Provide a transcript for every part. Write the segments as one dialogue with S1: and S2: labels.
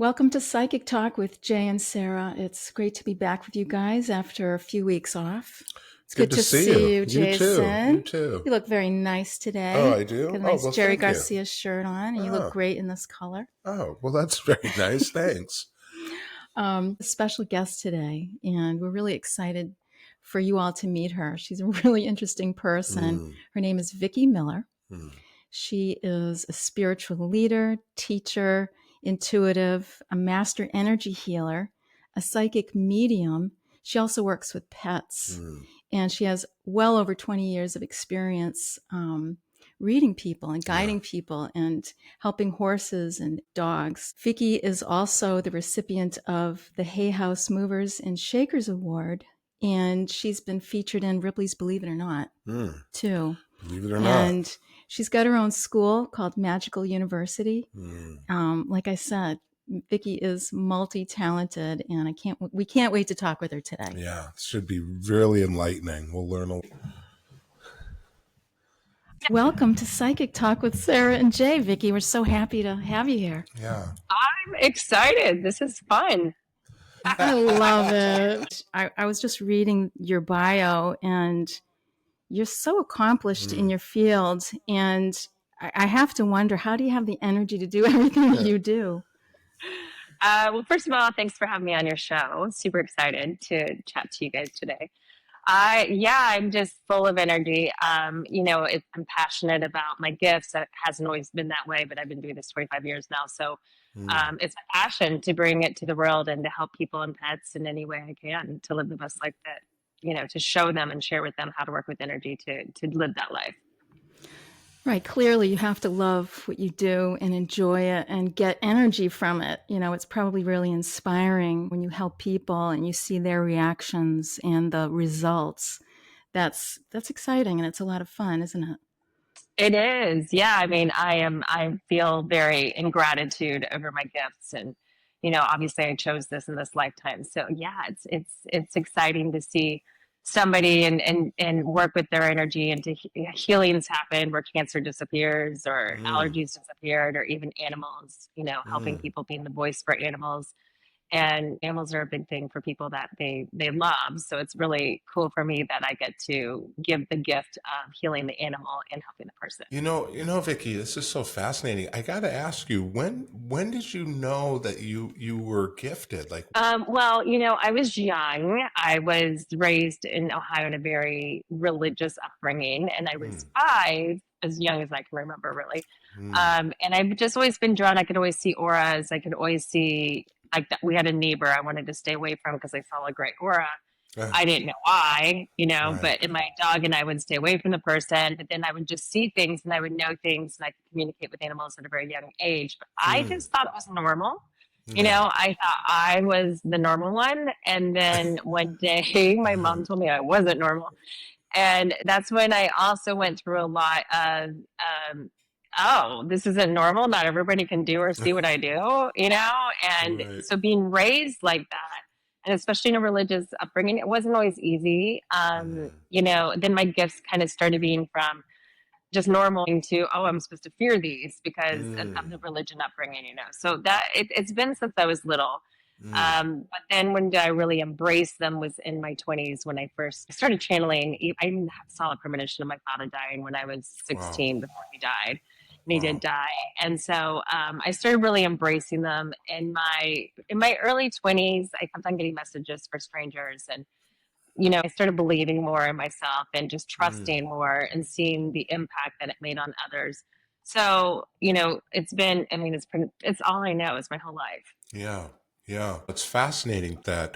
S1: Welcome to Psychic Talk with Jay and Sara. It's great to be back with you guys after a few weeks off. It's
S2: Good
S1: good
S2: to
S1: to
S2: see
S1: see
S2: you.
S1: you,
S2: You too. You
S1: Jason.
S2: too.
S1: You look very nice
S2: Oh,
S1: today.
S2: I do?
S1: Got a
S2: Oh,
S1: nice
S2: well,
S1: Jerry
S2: thank you.
S1: Garcia shirt on, and you look
S2: Oh,
S1: great in this color.
S2: well, that's very nice. Thanks.
S1: A special guest today, and we're really excited for you all to meet her. She's a really interesting person.
S2: Mm,
S1: Her name is Vickie Miller.
S2: mm,
S1: She is a spiritual leader, teacher, intuitive, a master energy healer, a psychic medium. She also works with pets,
S2: mm.
S1: and she has well over 20 years of experience reading people and
S2: Yeah.
S1: guiding people and helping horses and dogs. Vickie is also the recipient of the Hay House Movers and Shakers Award, and she's been featured in Ripley's Believe It or Not,
S2: Mm.
S1: too.
S2: Believe it or not.
S1: And she's got her own school called Magical University.
S2: Mm.
S1: Like I said, Vickie is multi-talented, and we can't wait to talk with her today.
S2: Yeah, it should be really enlightening. We'll learn a
S1: Welcome to Psychic Talk with Sara and Jay. Vickie, we're so happy to have you here.
S2: Yeah.
S3: I'm excited. This is fun.
S1: I love it. I was just reading your bio, and you're so accomplished in
S2: Mm.
S1: your field, and I have to wonder, how do you have the energy to do everything that you do?
S3: Well, first of all, thanks for having me on your show. Super excited to chat to you guys today. I'm just full of energy. I'm passionate about my gifts. It hasn't always been that way, but I've been doing this 25 years now. So
S2: Mm.
S3: it's my passion to bring it to the world and to help people and pets in any way I can to live the best life to show them and share with them how to work with energy to live that life.
S1: Right. Clearly, you have to love what you do and enjoy it and get energy from it. It's probably really inspiring when you help people and you see their reactions and the results. That's exciting, and it's a lot of fun, isn't it?
S3: It is. Yeah. I mean, I feel very in gratitude over my gifts and, obviously I chose this in this lifetime. So yeah, it's exciting to see somebody and work with their energy and to healings happen where cancer disappears or
S2: Mm.
S3: allergies disappeared or even animals, helping
S2: Mm.
S3: people being the voice for animals. And animals are a big thing for people that they love. So it's really cool for me that I get to give the gift of healing the animal and helping the person.
S2: Vickie, this is so fascinating. I got to ask you, when did you know that you were gifted? Like,
S3: I was young. I was raised in Ohio in a very religious upbringing, and I was
S2: mm,
S3: 5, as young as I can remember, really.
S2: mm,
S3: And I've just always been drawn. I could always see auras. I could always see, like, we had a neighbor I wanted to stay away from because I saw a great aura.
S2: uh,
S3: I didn't know why,
S2: right.
S3: but my dog and I would stay away from the person, but then I would just see things and I would know things and I could communicate with animals at a very young age. But I
S2: Mm.
S3: just thought it was normal.
S2: Yeah.
S3: I thought I was the normal one. And then one day my mom told me I wasn't normal. And that's when I also went through a lot of, oh, this isn't normal. Not everybody can do or see what I do, And
S2: Right.
S3: so being raised like that, and especially in a religious upbringing, it wasn't always easy.
S2: Mm.
S3: Then my gifts kind of started being from just normal to, oh, I'm supposed to fear these because of
S2: Mm.
S3: the religion upbringing. So it's been since I was little.
S2: Mm.
S3: But then when I really embraced them was in my 20s when I first started channeling. I even saw a premonition of my father dying when I was
S2: Wow.
S3: 16 before he died. And he did
S2: Wow.
S3: die. And so I started really embracing them in my early 20s. I kept on getting messages for strangers and I started believing more in myself and just
S2: Mm.
S3: trusting more and seeing the impact that it made on others. So, it's been, I mean, it's all I know. It's my whole life.
S2: Yeah. Yeah. It's fascinating that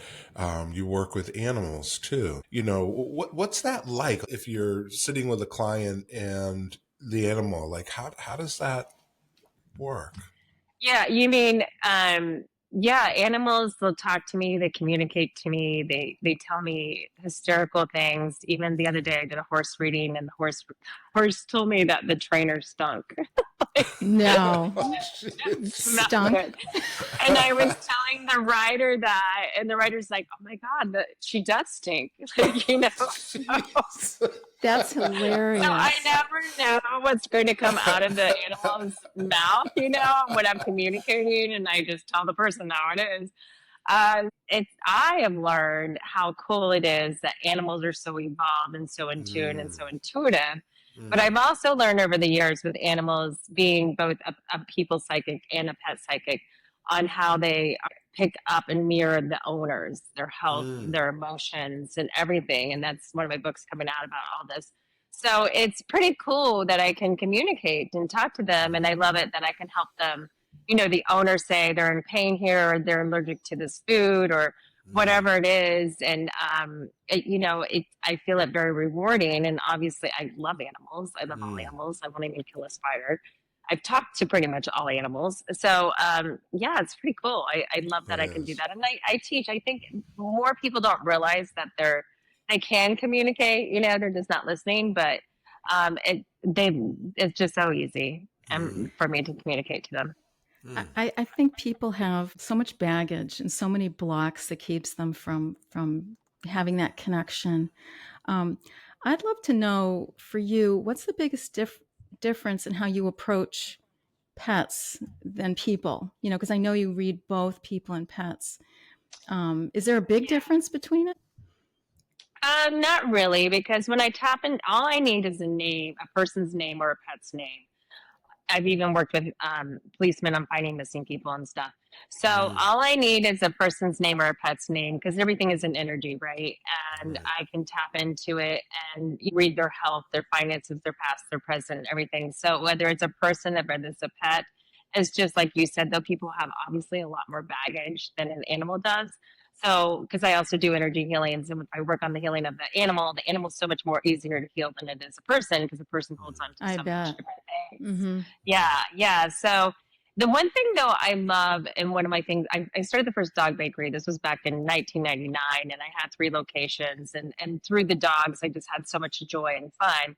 S2: you work with animals too. What's that like if you're sitting with a client and the animal, like how does that work?
S3: Yeah, you mean, yeah, animals, they'll talk to me, they communicate to me, they tell me hysterical things. Even the other day I did a horse reading and the horse horse told me that the trainer stunk.
S1: No.
S3: Smelled
S1: Stunk.
S3: it. And I was telling the rider that, and the rider's like, "Oh my god, she does stink," you know.
S1: That's hilarious.
S3: So I never know what's going to come out of the animal's mouth, you know, when I'm communicating, and I just tell the person how it is. I have learned how cool it is that animals are so evolved and so in tune and so intuitive. But I've also learned over the years with animals being both a people psychic and a pet psychic on how they pick up and mirror the owners, their health, their emotions, and everything. And that's one of my books coming out about all this. So it's pretty cool that I can communicate and talk to them. And I love it that I can help them. You know, the owners say they're in pain here, or they're allergic to this food, or whatever it is. And, I feel it very rewarding. And obviously I love animals. I love all animals. I won't even kill a spider. I've talked to pretty much all animals. So, it's pretty cool. I love that I can do that. And I teach. I think more people don't realize that they can communicate, you know, they're just not listening, but it's just so easy for me to communicate to them.
S1: I think people have so much baggage and so many blocks that keeps them from having that connection. I'd love to know for you, what's the biggest difference in how you approach pets than people? You know, because I know you read both people and pets. Is there a big difference between it?
S3: Not really, because when I tap in, all I need is a name, a person's name or a pet's name. I've even worked with policemen on finding missing people and stuff. So all I need is a person's name or a pet's name, because everything is an energy, right? And I can tap into it and read their health, their finances, their past, their present, everything. So whether it's a person or whether it's a pet, it's just like you said, though, people have obviously a lot more baggage than an animal does. So, because I also do energy healings, and if I work on the healing of the animal's so much more easier to heal than it is a person, because a person holds on to so much different things.
S1: Mm-hmm.
S3: Yeah. So the one thing though I love, and one of my things, I started the first dog bakery. This was back in 1999, and I had 3 locations, and through the dogs, I just had so much joy and fun.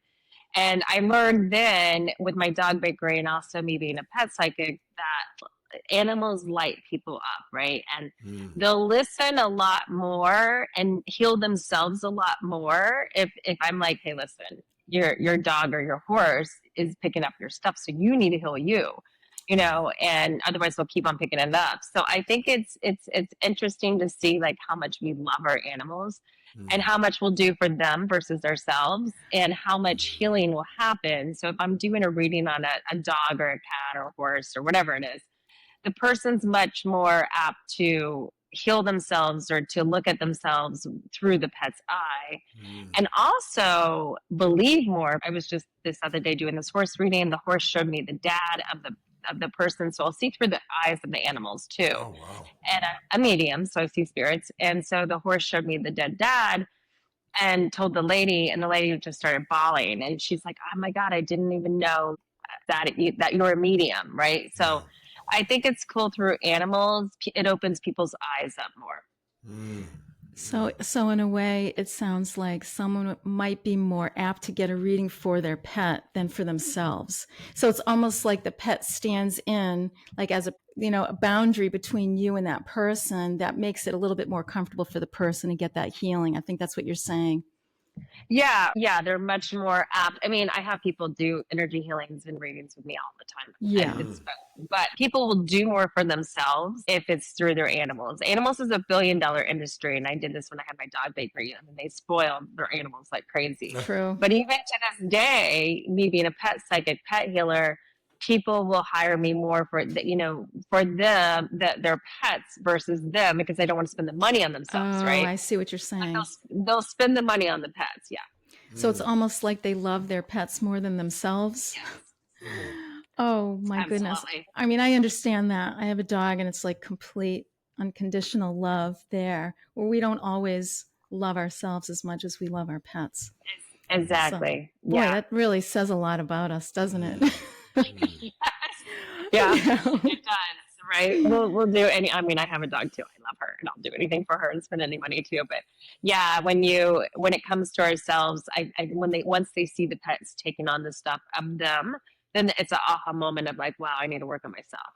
S3: And I learned then with my dog bakery, and also me being a pet psychic, that animals light people up, right? And they'll listen a lot more and heal themselves a lot more if I'm like, hey, listen, your dog or your horse is picking up your stuff, so you need to heal you, you know, and otherwise they'll keep on picking it up. So I think it's interesting to see like how much we love our animals and how much we'll do for them versus ourselves, and how much healing will happen. So if I'm doing a reading on a dog or a cat or a horse or whatever it is, the person's much more apt to heal themselves or to look at themselves through the pet's eye and also believe more. I was just this other day doing this horse reading, and the horse showed me the dad of the person. So I'll see through the eyes of the animals too.
S2: Oh, wow.
S3: And a medium, so I see spirits. And so the horse showed me the dead dad and told the lady, and the lady just started bawling. And she's like, oh my God, I didn't even know that you're a medium, right? So I think it's cool through animals. It opens people's eyes up more.
S1: So in a way, it sounds like someone might be more apt to get a reading for their pet than for themselves. So it's almost like the pet stands in like as a boundary between you and that person that makes it a little bit more comfortable for the person to get that healing. I think that's what you're saying.
S3: Yeah, they're much more apt. I mean, I have people do energy healings and readings with me all the time.
S1: Yeah.
S3: But people will do more for themselves if it's through their animals. Animals is $1 billion industry, and I did this when I had my dog bakery, and they spoil their animals like crazy.
S1: True.
S3: But even to this day, me being a pet psychic, pet healer, people will hire me more for them, their pets versus them, because they don't want to spend the money on themselves, right?
S1: I see what you're saying.
S3: They'll spend the money on the pets, yeah.
S1: So it's almost like they love their pets more than themselves.
S3: Yes.
S1: Oh my
S3: Absolutely.
S1: goodness. I mean, I understand that. I have a dog, and it's like complete unconditional love there, where we don't always love ourselves as much as we love our pets.
S3: Exactly.
S1: So, boy, that really says a lot about us, doesn't it?
S3: Yeah, it does, right? We'll do any. I mean, I have a dog too. I love her. and I'll do anything for her and spend any money too. But yeah, when it comes to ourselves, once they see the pets taking on the stuff of them, then it's an aha moment of like, wow, I need to work on myself.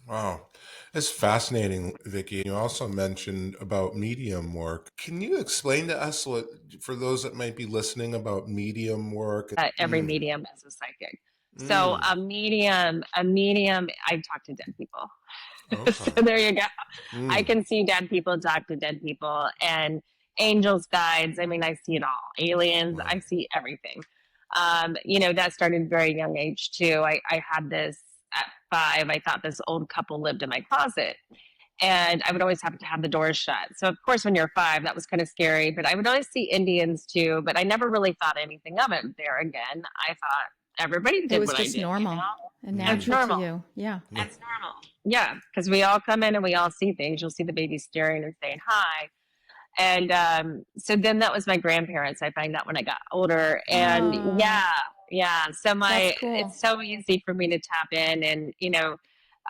S2: Wow. It's fascinating, Vickie. You also mentioned about medium work. Can you explain to us what, for those that might be listening, about medium work?
S3: Every medium is a psychic. So
S2: Mm,
S3: a medium, I talk to dead people. So
S2: okay.
S3: there you go. I
S2: Mm,
S3: can see dead people, talk to dead people, and angels, guides. I mean, I see it all. Aliens,
S2: wow.
S3: I see everything. That started very young age too. I had this at 5. I thought this old couple lived in my closet, and I would always have to have the doors shut. So of course, when you're 5, that was kind of scary. But I would always see Indians too. But I never really thought anything of it. There again, I thought everybody
S1: It
S3: did
S1: was
S3: what I
S1: just
S3: did.
S1: normal and
S3: It's
S2: Mm,
S1: natural to
S3: normal.
S1: you. Yeah.
S2: yeah.
S3: It's normal. Yeah, because we all come in and we all see things. You'll see the baby staring and saying hi. And so then that was my grandparents. I find out when I got older. And
S1: Oh,
S3: yeah. So
S1: that's
S3: it's
S1: cool.
S3: so easy for me to tap in. And,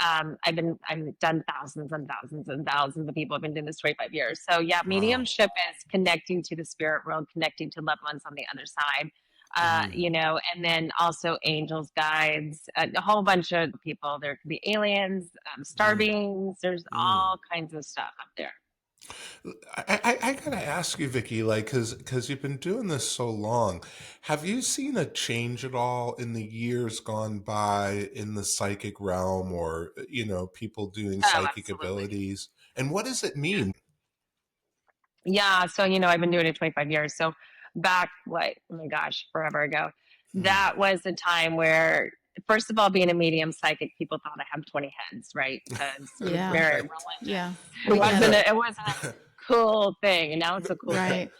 S3: I've done thousands and thousands and thousands of people. I've been doing this 25 years. So yeah,
S2: Wow.
S3: mediumship is connecting to the spirit world, connecting to loved ones on the other side.
S2: Mm,
S3: And then also angels, guides, a whole bunch of people. There could be aliens, star
S2: mm,
S3: beings. There's
S2: mm.
S3: all kinds of stuff up there.
S2: I gotta ask you, Vickie, like, cause you've been doing this so long, have you seen a change at all in the years gone by in the psychic realm, or people doing
S3: Oh,
S2: psychic
S3: absolutely.
S2: abilities? And what does it mean?
S3: Yeah. So, I've been doing it 25 years. So back, what, oh my gosh, forever ago,
S2: Mm,
S3: that was a time where, first of all, being a medium psychic, people thought I had 20 heads, right? Because it was
S1: Yeah.
S3: very
S2: right.
S3: religious.
S1: Yeah. We get it.
S3: It wasn't a cool thing. And now it's a cool thing.
S1: Right.
S3: It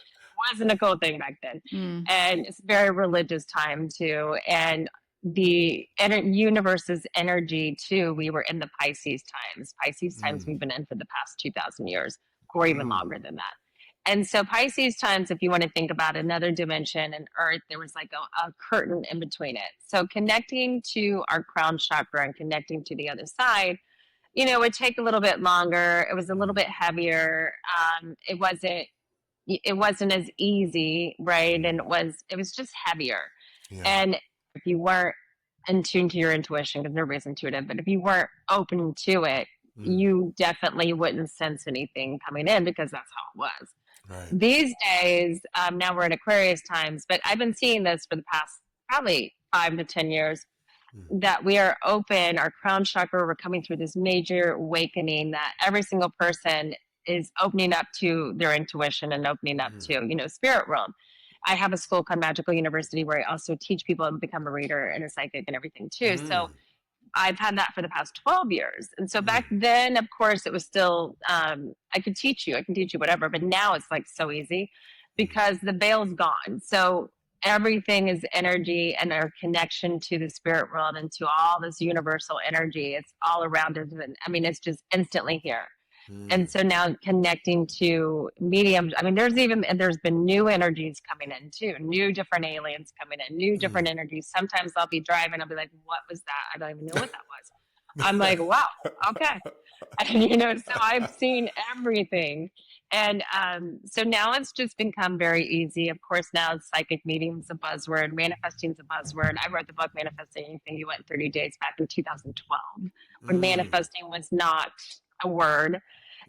S3: wasn't a cool thing back then.
S1: Mm.
S3: And it's a very religious time too. And the universe's energy too, we were in the Pisces times. Pisces times
S2: Mm,
S3: we've been in for the past 2,000 years, or even
S2: mm,
S3: longer than that. And so Pisces times, if you want to think about another dimension and Earth, there was like a curtain in between it. So connecting to our crown chakra and connecting to the other side, would take a little bit longer. It was a little
S2: mm,
S3: bit heavier. It wasn't as easy, right?
S2: mm.
S3: And it was just heavier.
S2: Yeah.
S3: And if you weren't in tune to your intuition, because everybody's intuitive, but if you weren't open to it,
S2: Mm,
S3: you definitely wouldn't sense anything coming in because that's how it was.
S2: right.
S3: These days, now we're in Aquarius times, but I've been seeing this for the past probably 5 to 10 years,
S2: Mm,
S3: that we are open, our crown chakra, we're coming through this major awakening that every single person is opening up to their intuition and opening up
S2: mm,
S3: to, spirit realm. I have a school called Magical University where I also teach people to become a reader and a psychic and everything too. So
S2: mm,
S3: I've had that for the past 12 years. And so back
S2: mm,
S3: then, of course, it was still, I can teach you whatever, but now it's like so easy
S2: mm,
S3: because the veil's gone. So everything is energy and our connection to the spirit world and to all this universal energy. It's all around us. And I mean, it's just instantly here. And
S2: mm,
S3: so now connecting to mediums, I mean, there's been new energies coming in too, new different aliens coming in, new different
S2: mm.
S3: energies. Sometimes I'll be driving, I'll be like, what was that? I don't even know what that was. I'm like, wow, okay. And, so I've seen everything. And so now it's just become very easy. Of course, now psychic medium's a buzzword, manifesting's a buzzword. I wrote the book Manifesting Anything You Want in 30 Days back in 2012 when
S2: Mm,
S3: manifesting was not a word.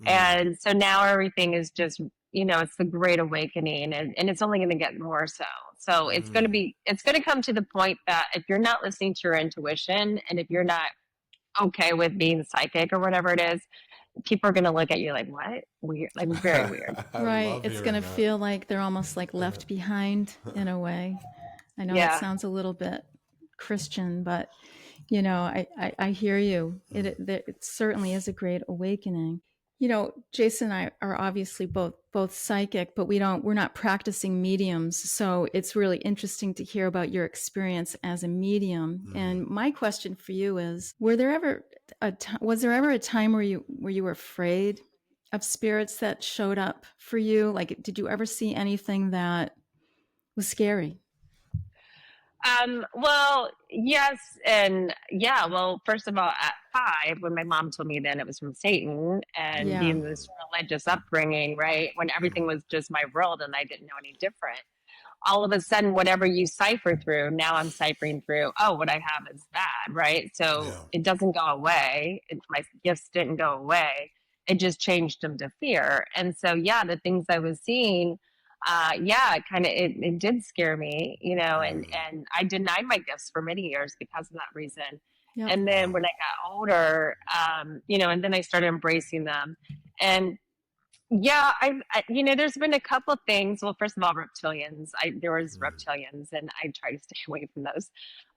S2: mm,
S3: And so now everything is just, it's the great awakening and it's only going to get more so. So
S2: mm.
S3: it's going to come to the point that if you're not listening to your intuition and if you're not okay with being psychic or whatever it is, people are going to look at you like, what? Weird, like very weird.
S2: I
S1: Right.
S2: love
S1: It's going
S2: hearing
S1: to
S2: that.
S1: feel like they're almost like left behind in a way. I know that
S3: Yeah.
S1: sounds a little bit Christian, but I hear you. It certainly is a great awakening. Jason and I are obviously both psychic, but we're not practicing mediums. So it's really interesting to hear about your experience as a medium.
S2: Mm.
S1: And my question for you is, was there ever a time where you were afraid of spirits that showed up for you? Like, did you ever see anything that was scary?
S3: Well, yes. And yeah, well, first of all, at 5, when my mom told me then it was from Satan and
S1: Yeah.
S3: being this religious upbringing, right? When everything was just my world and I didn't know any different. All of a sudden, whatever you cipher through, now I'm ciphering through, oh, what I have is bad, right? So
S2: Yeah.
S3: it doesn't go away. My gifts didn't go away. It just changed them to fear. And so, yeah, the things I was seeing, yeah, it did scare me, and I denied my gifts for many years because of that reason.
S1: Yep.
S3: And then
S2: Wow.
S3: when I got older, and then I started embracing them. And yeah, there's been a couple things. Well, first of all, reptilians. There was reptilians, and I try to stay away from those.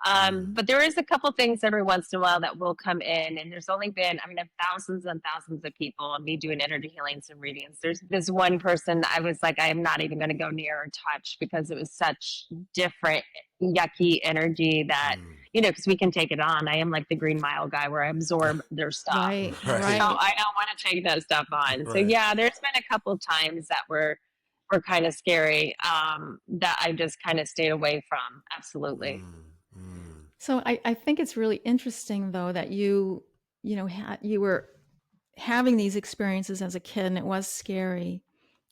S3: But there is a couple things every once in a while that will come in, and there's only been, thousands and thousands of people, and me doing energy healings and readings. There's this one person I was like, I am not even going to go near or touch because it was such different, yucky energy that because we can take it on. I am like the Green Mile guy where I absorb their stuff.
S1: Right.
S3: So
S1: Right.
S3: I don't want to take that stuff on. So
S2: Right.
S3: yeah, there's been a couple of times that were kind of scary, that I just kind of stayed away from. Absolutely.
S1: So I think it's really interesting though that you were having these experiences as a kid and it was scary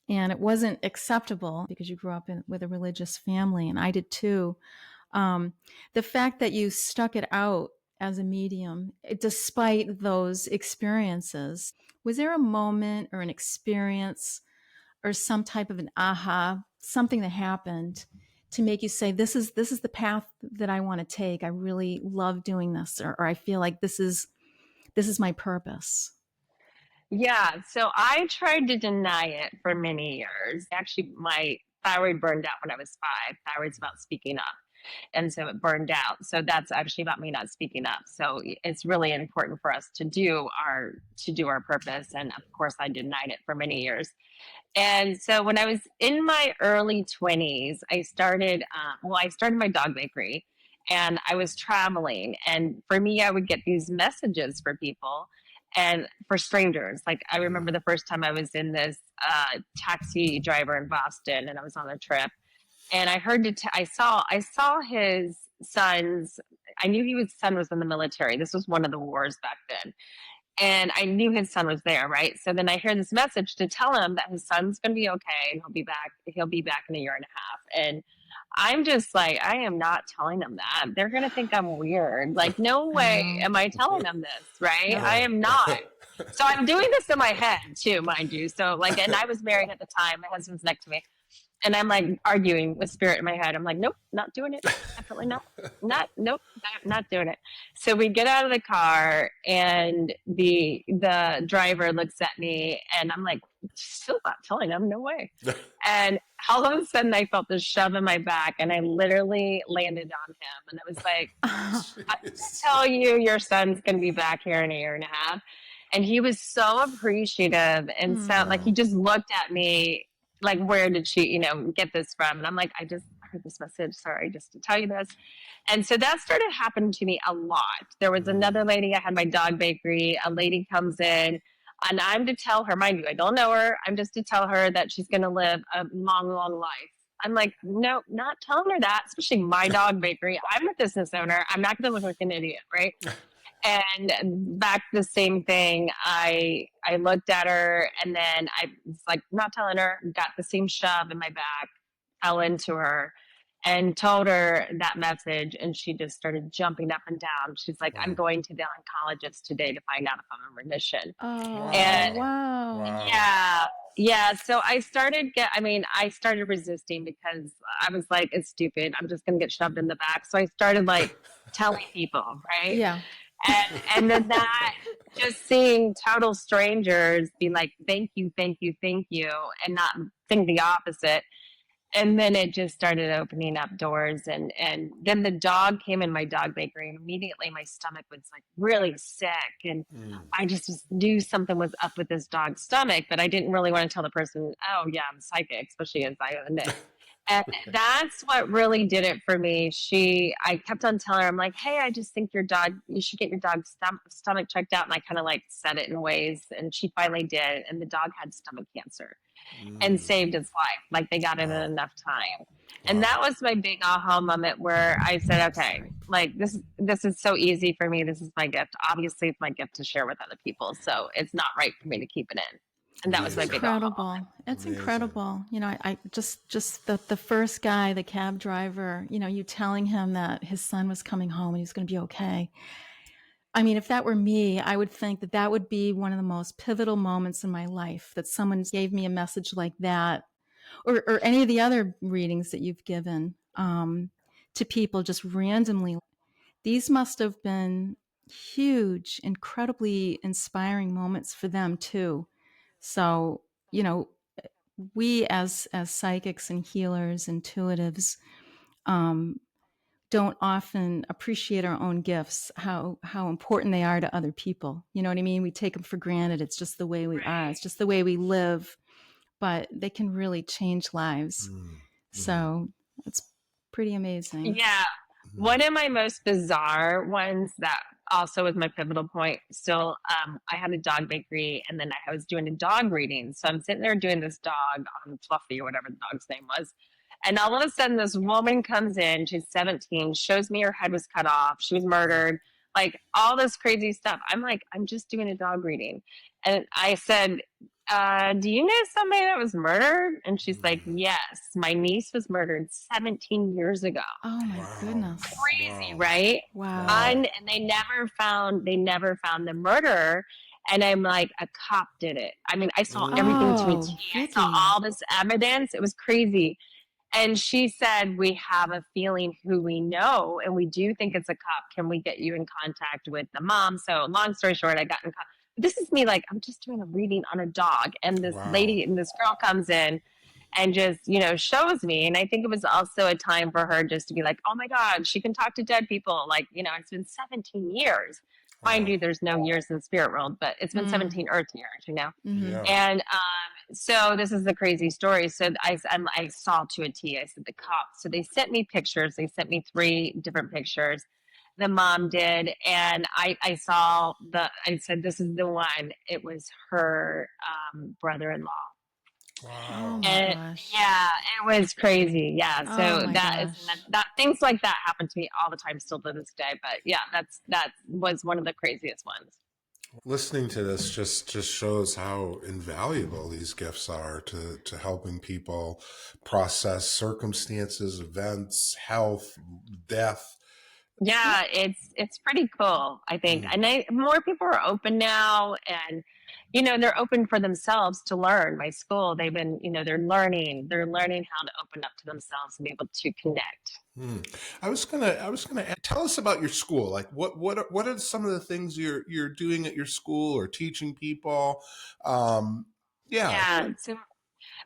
S1: and it wasn't acceptable because you grew up with a religious family and I did too. The fact that you stuck it out as a medium, despite those experiences, was there a moment or an experience or some type of an aha, something that happened to make you say, this is the path that I want to take. I really love doing this, or I feel like this is my purpose.
S3: Yeah. So I tried to deny it for many years. Actually, my thyroid burned out when I was 5. Thyroid's about speaking up. And so it burned out. So that's actually about me not speaking up. So it's really important for us to do our purpose. And of course, I denied it for many years. And so when I was in my early 20s, I started my dog bakery and I was traveling. And for me, I would get these messages for people and for strangers. Like I remember the first time I was in this taxi driver in Boston and I was on a trip and I heard I saw his sons. I knew his son was in the military. This was one of the wars back then. And I knew his son was there, right? So then I hear this message to tell him that his son's going to be okay and he'll be back in a year and a half. And I'm just like, I am not telling them that. They're going to think I'm weird. Like, no way am I telling them this, right? I am not. So I'm doing this in my head too, mind you. So and I was married at the time. My husband's next to me. And I'm like arguing with spirit in my head. I'm like, nope, not doing it. Definitely not. Nope, not doing it. So we get out of the car and the driver looks at me and I'm like, still not telling him, no way. And all of a sudden I felt this shove in my back and I literally landed on him. And I was like, I tell you, your son's going to be back here in a year and a half. And he was so appreciative and so he just looked at me like, where did she, get this from? And I'm like, I just heard this message. Sorry, just to tell you this. And so that started happening to me a lot. There was another lady, I had my dog bakery. A lady comes in and I'm to tell her, mind you, I don't know her. I'm just to tell her that she's going to live a long, long life. I'm like, no, not telling her that, especially my dog bakery. I'm a business owner. I'm not going to look like an idiot, right? And back the same thing. I looked at her and then I was like, not telling her, got the same shove in my back, fell into her and told her that message. And she just started jumping up and down. She's like, I'm going to the oncologist today to find out if I'm in remission.
S1: Oh,
S3: And
S1: wow.
S3: yeah. So I started resisting because I was like, it's stupid. I'm just going to get shoved in the back. So I started telling people, right?
S1: Yeah.
S3: And then that, just seeing total strangers be like, thank you, thank you, thank you, and not think the opposite. And then it just started opening up doors. And then the dog came in my dog bakery and immediately my stomach was really sick. And I just knew something was up with this dog's stomach, but I didn't really want to tell the person, oh yeah, I'm psychic, especially as I owned it. And that's what really did it for me. I kept on telling her, I'm like, hey, I just think you should get your dog's stomach checked out. And I kind of said it in ways. And she finally did. And the dog had stomach cancer and saved its life. They got it in enough time. And that was my big aha moment where I said, okay, this is so easy for me. This is my gift. Obviously, it's my gift to share with other people. So it's not right for me to keep it in. And that was my
S2: Amazing.
S3: big aha
S1: Incredible. It's
S2: Amazing.
S1: incredible. I just the first guy, the cab driver, you telling him that his son was coming home and he was going to be okay. I mean, if that were me, I would think that that would be one of the most pivotal moments in my life, that someone gave me a message like that, or any of the other readings that you've given to people just randomly. These must have been huge, incredibly inspiring moments for them too. So, we as psychics and healers, intuitives, um, don't often appreciate our own gifts, how important they are to other people. You know what I mean? We take them for granted. It's just the way we are.
S3: right.
S1: It's just the way we live. But they can really change lives.
S2: Mm-hmm.
S1: So it's pretty amazing.
S3: Yeah.
S2: Mm-hmm.
S3: One of my most bizarre ones that also was my pivotal point. Still, I had a dog bakery, and then I was doing a dog reading. So I'm sitting there doing this dog on Fluffy or whatever the dog's name was. And all of a sudden, this woman comes in. She's 17, shows me her head was cut off. She was murdered, like all this crazy stuff. I'm like, I'm just doing a dog reading. And I said, do you know somebody that was murdered? And she's like, yes, my niece was murdered 17 years ago.
S1: Oh my
S2: Wow.
S1: goodness.
S3: Crazy,
S2: Wow.
S3: right?
S1: Wow.
S2: Wow.
S3: And they never found the murderer. And I'm like, a cop did it. I mean, I saw everything to a T.
S1: Oh,
S3: I saw
S1: Vickie.
S3: all this evidence. It was crazy. And she said, we have a feeling who we know, and we do think it's a cop. Can we get you in contact with the mom? So long story short, I got in contact. This is me, like, I'm just doing a reading on a dog. And this
S2: Wow.
S3: lady and this girl comes in and just, shows me. And I think it was also a time for her just to be like, oh my God, she can talk to dead people. Like, it's been 17 years. Mind
S2: Wow.
S3: you, there's no years in the spirit world, but it's been
S1: Mm.
S3: 17 Earth years.
S1: Mm-hmm.
S2: Yeah.
S3: And so this is the crazy story. So I saw to a T. I said the cops. So they sent me pictures. They sent me 3 different pictures. The mom did, and I saw I said, this is the one. It was her brother-in-law.
S1: Oh
S2: Wow.
S1: my
S3: And
S1: gosh.
S3: yeah, it was crazy. Yeah.
S1: Oh
S3: So
S1: my
S3: that is
S1: gosh.
S3: that things like that happen to me all the time still to this day. But yeah, that was one of the craziest ones.
S2: Listening to this just shows how invaluable these gifts are to helping people process circumstances, events, health, death.
S3: Yeah, it's pretty cool, I think.
S2: Mm.
S3: And more people are open now, and they're open for themselves to learn. My school, they've been, they're learning how to open up to themselves and be able to connect.
S2: Mm. I was gonna tell us about your school. Like what are some of the things you're doing at your school or teaching people? Um, yeah.
S3: Yeah. So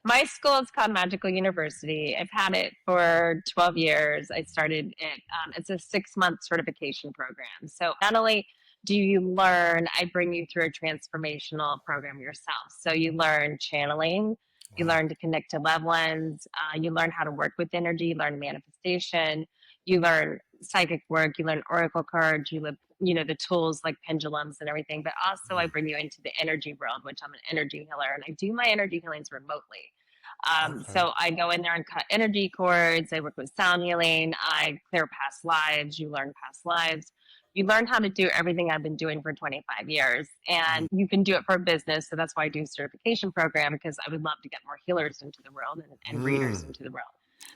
S3: my school is called Magical University. I've had it for 12 years. I started it. It's a 6-month certification program. So not only do you learn, I bring you through a transformational program yourself. So you learn channeling, you
S2: Wow.
S3: learn to connect to loved ones, you learn how to work with energy, you learn manifestation, you learn psychic work, you learn oracle cards, you learn, the tools like pendulums and everything. But also, I
S2: Mm.
S3: bring you into the energy world, which I'm an energy healer, and I do my energy healings remotely.
S2: Okay.
S3: So I go in there and cut energy cords. I work with sound healing. I clear past lives. You learn past lives. You learn how to do everything I've been doing for 25 years,
S2: Mm.
S3: and you can do it for business. So that's why I do a certification program, because I would love to get more healers into the world and readers
S2: Mm.
S3: into the world.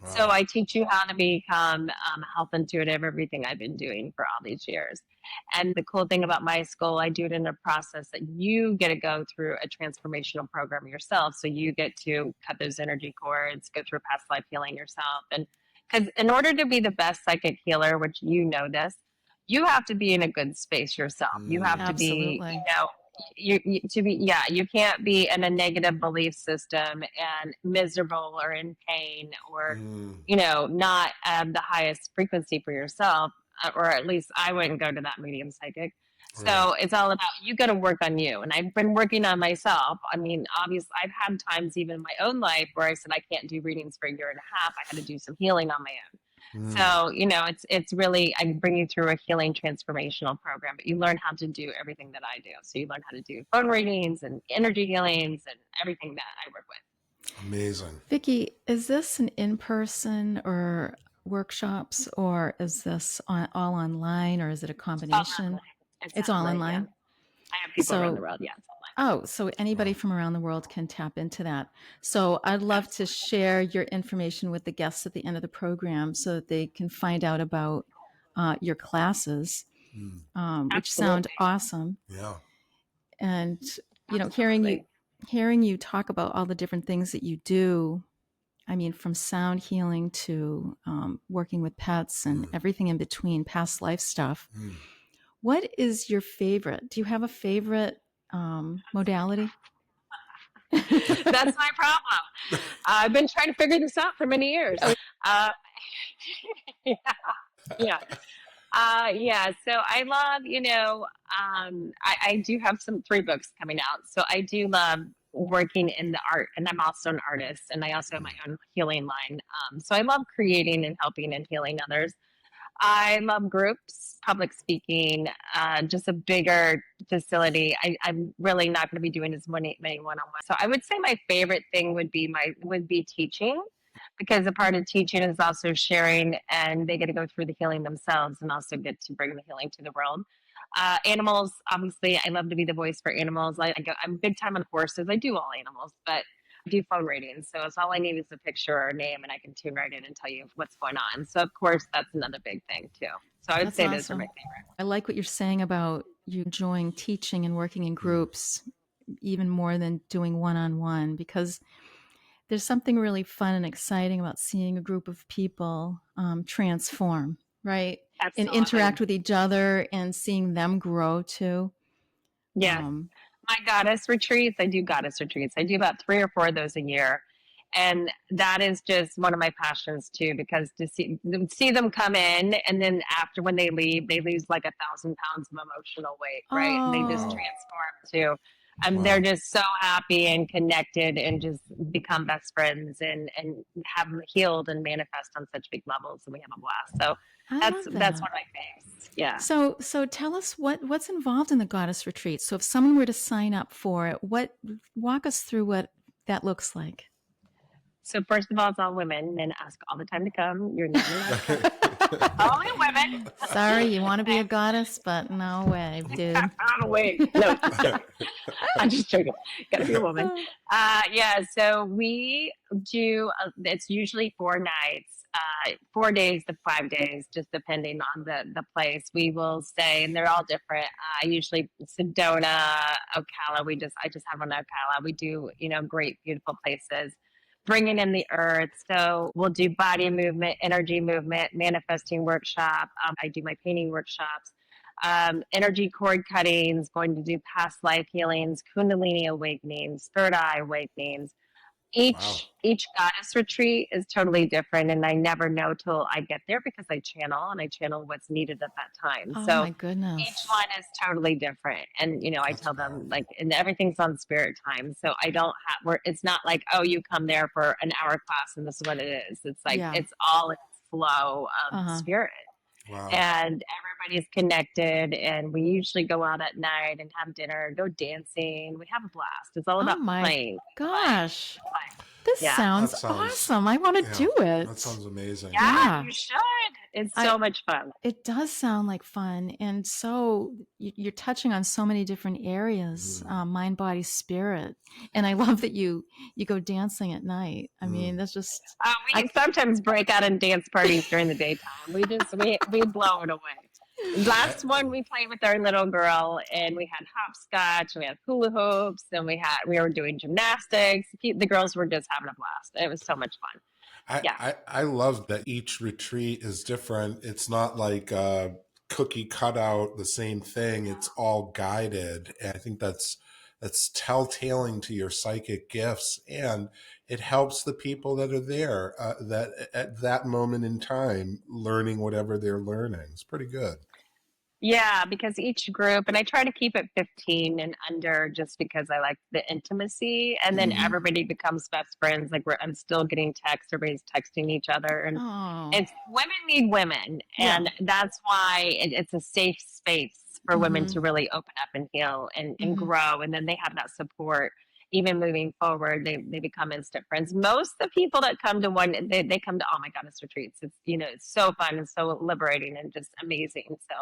S3: So
S2: Wow.
S3: I teach you how to become health intuitive, everything I've been doing for all these years. And the cool thing about my school, I do it in a process that you get to go through a transformational program yourself. So you get to cut those energy cords, go through past life healing yourself. And because in order to be the best psychic healer, which this, you have to be in a good space yourself. You have to
S2: Mm.
S3: be,
S1: Absolutely.
S3: you can't be in a negative belief system and miserable or in pain or,
S2: Mm.
S3: not at the highest frequency for yourself, or at least I wouldn't go to that medium psychic.
S2: Right.
S3: So it's all about you got to work on you. And I've been working on myself. I mean, obviously, I've had times even in my own life where I said I can't do readings for a year and a half. I had to do some healing on my own.
S2: Mm.
S3: So, it's really, I bring you through a healing transformational program, but you learn how to do everything that I do. So you learn how to do phone readings and energy healings and everything that I work with.
S2: Amazing.
S1: Vickie, is this an in-person or workshops, or is this all online, or is it a
S3: It's all
S1: combination?
S3: online. It's
S1: It's all
S3: online, yeah.
S1: online.
S3: I have people around the
S1: So
S3: world, yeah. It's
S1: Oh, so anybody
S2: Wow.
S1: from around the world can tap into that. So I'd love to
S3: Absolutely.
S1: share your information with the guests at the end of the program so that they can find out about your classes,
S2: Mm.
S1: which sound
S3: Absolutely.
S1: awesome.
S2: Yeah.
S1: And hearing you
S3: Absolutely.
S1: talk about all the different things that you do. I mean, from sound healing to working with pets and
S2: Mm.
S1: everything in between, past life stuff.
S2: Mm.
S1: What is your favorite? Do you have a favorite modality?
S3: That's my problem. I've been trying to figure this out for many years.
S1: Oh,
S3: Uh, yeah, yeah. Yeah, so I love, I do have some 3 books coming out. So I do love working in the art, and I'm also an artist, and I also have my own healing line. So I love creating and helping and healing others. I love groups, public speaking, just a bigger facility. I'm really not going to be doing as many one-on-one. So I would say my favorite thing would be teaching, because a part of teaching is also sharing, and they get to go through the healing themselves and also get to bring the healing to the world. Animals, obviously, I love to be the voice for animals. I'm big time on horses. I do all animals, but I do phone readings. So it's all I need is a picture or a name, and I can tune right in and tell you what's going on. So of course, that's another big thing too. So I would
S1: that's
S3: say those are my
S1: awesome.
S3: favorite.
S1: I like what you're saying about you enjoying teaching and working in
S2: Mm.
S1: groups even more than doing one on one, because there's something really fun and exciting about seeing a group of people transform, right? And
S3: Absolutely.
S1: interact with each other and seeing them grow too.
S3: Yes.
S1: Um,
S3: My goddess retreats, I do goddess retreats. I do about 3 or 4 of those a year. And that is just one of my passions too, because to see them come in, and then after, when they leave, they lose like 1,000 pounds of emotional weight, right? And they just
S1: oh,
S2: Wow.
S3: transform too. And they're
S2: Wow.
S3: just so happy and connected and just become best friends, and have healed and manifest on such big levels. And we have a blast. So
S1: I
S3: that's
S1: love
S3: that's
S1: that.
S3: one of my faves. Yeah.
S1: So tell us what's involved in the goddess retreat. So if someone were to sign up for it, walk us through what that looks like.
S3: So first of all, it's all women. Men ask all the time to come. You're never allowed to come. Only women.
S1: Sorry, you want to be a goddess, but no way, dude.
S3: Out of way. No, just joking. I'm just joking. Gotta be a woman. Yeah. So we do. It's usually 4 nights, 4 days to 5 days, just depending on the place. We will stay, and they're all different. Usually Sedona, Ocala. I just have one Ocala. We do, great, beautiful places, bringing in the earth. So we'll do body movement, energy movement, manifesting workshop. I do my painting workshops, energy cord cuttings, going to do past life healings, kundalini awakenings, third eye awakenings.
S2: Wow.
S3: Each goddess retreat is totally different, and I never know till I get there, because I channel, and I channel what's needed at that time.
S1: Oh
S3: So
S1: my
S3: each
S1: goodness.
S3: one is totally different, and I
S2: That's
S3: tell them,
S2: powerful.
S3: like, and everything's on spirit time. So I don't have where it's not like, oh, you come there for an hour class and this is what it is. It's like
S1: Yeah.
S3: it's all in flow of
S1: Uh-huh.
S3: spirit,
S2: Wow.
S3: and everybody's connected, and we usually go out at night and have dinner, go dancing. We have a blast. It's all
S1: Oh
S3: about
S1: my
S3: playing,
S1: gosh.
S3: play.
S1: This
S3: Yeah.
S1: sounds
S2: That sounds,
S1: awesome. I want to
S2: yeah,
S1: do
S2: that
S1: it.
S2: sounds amazing.
S3: Yeah,
S1: Yeah.
S3: you should. It's
S1: I
S3: so much fun.
S1: It does sound like fun. And so you're touching on so many different areas,
S2: Mm.
S1: mind, body, spirit. And I love that you go dancing at night. I mean,
S2: Mm.
S1: that's just,
S3: We
S1: I,
S3: sometimes break out in dance parties during the daytime. We blow it away.
S2: I,
S3: Last one we played with our little girl, and we had hopscotch, and we had hula hoops, and we were doing gymnastics. The girls were just having a blast. It was so much fun. Yeah.
S2: I love that each retreat is different. It's not like cookie cutout, the same thing. It's all guided. And I think that's telltaling to your psychic gifts, and it helps the people that are there that at that moment in time learning whatever they're learning. It's pretty good.
S3: Yeah, because each group, and I try to keep it 15 and under, just because I like the intimacy, and then
S2: Mm.
S1: mhm.
S3: everybody becomes best friends. Like, I'm still getting texts, everybody's texting each other, and
S1: Oh,
S3: it's women need women,
S1: yeah.
S3: and that's why it's a safe space for women
S1: Mm-hmm.
S3: to really open up and heal and
S1: Mm-hmm.
S3: grow, and then they have that support. Even moving forward, they become instant friends. Most of the people that come to one, they come to all my goddess retreats. It's so fun and so liberating and just amazing. So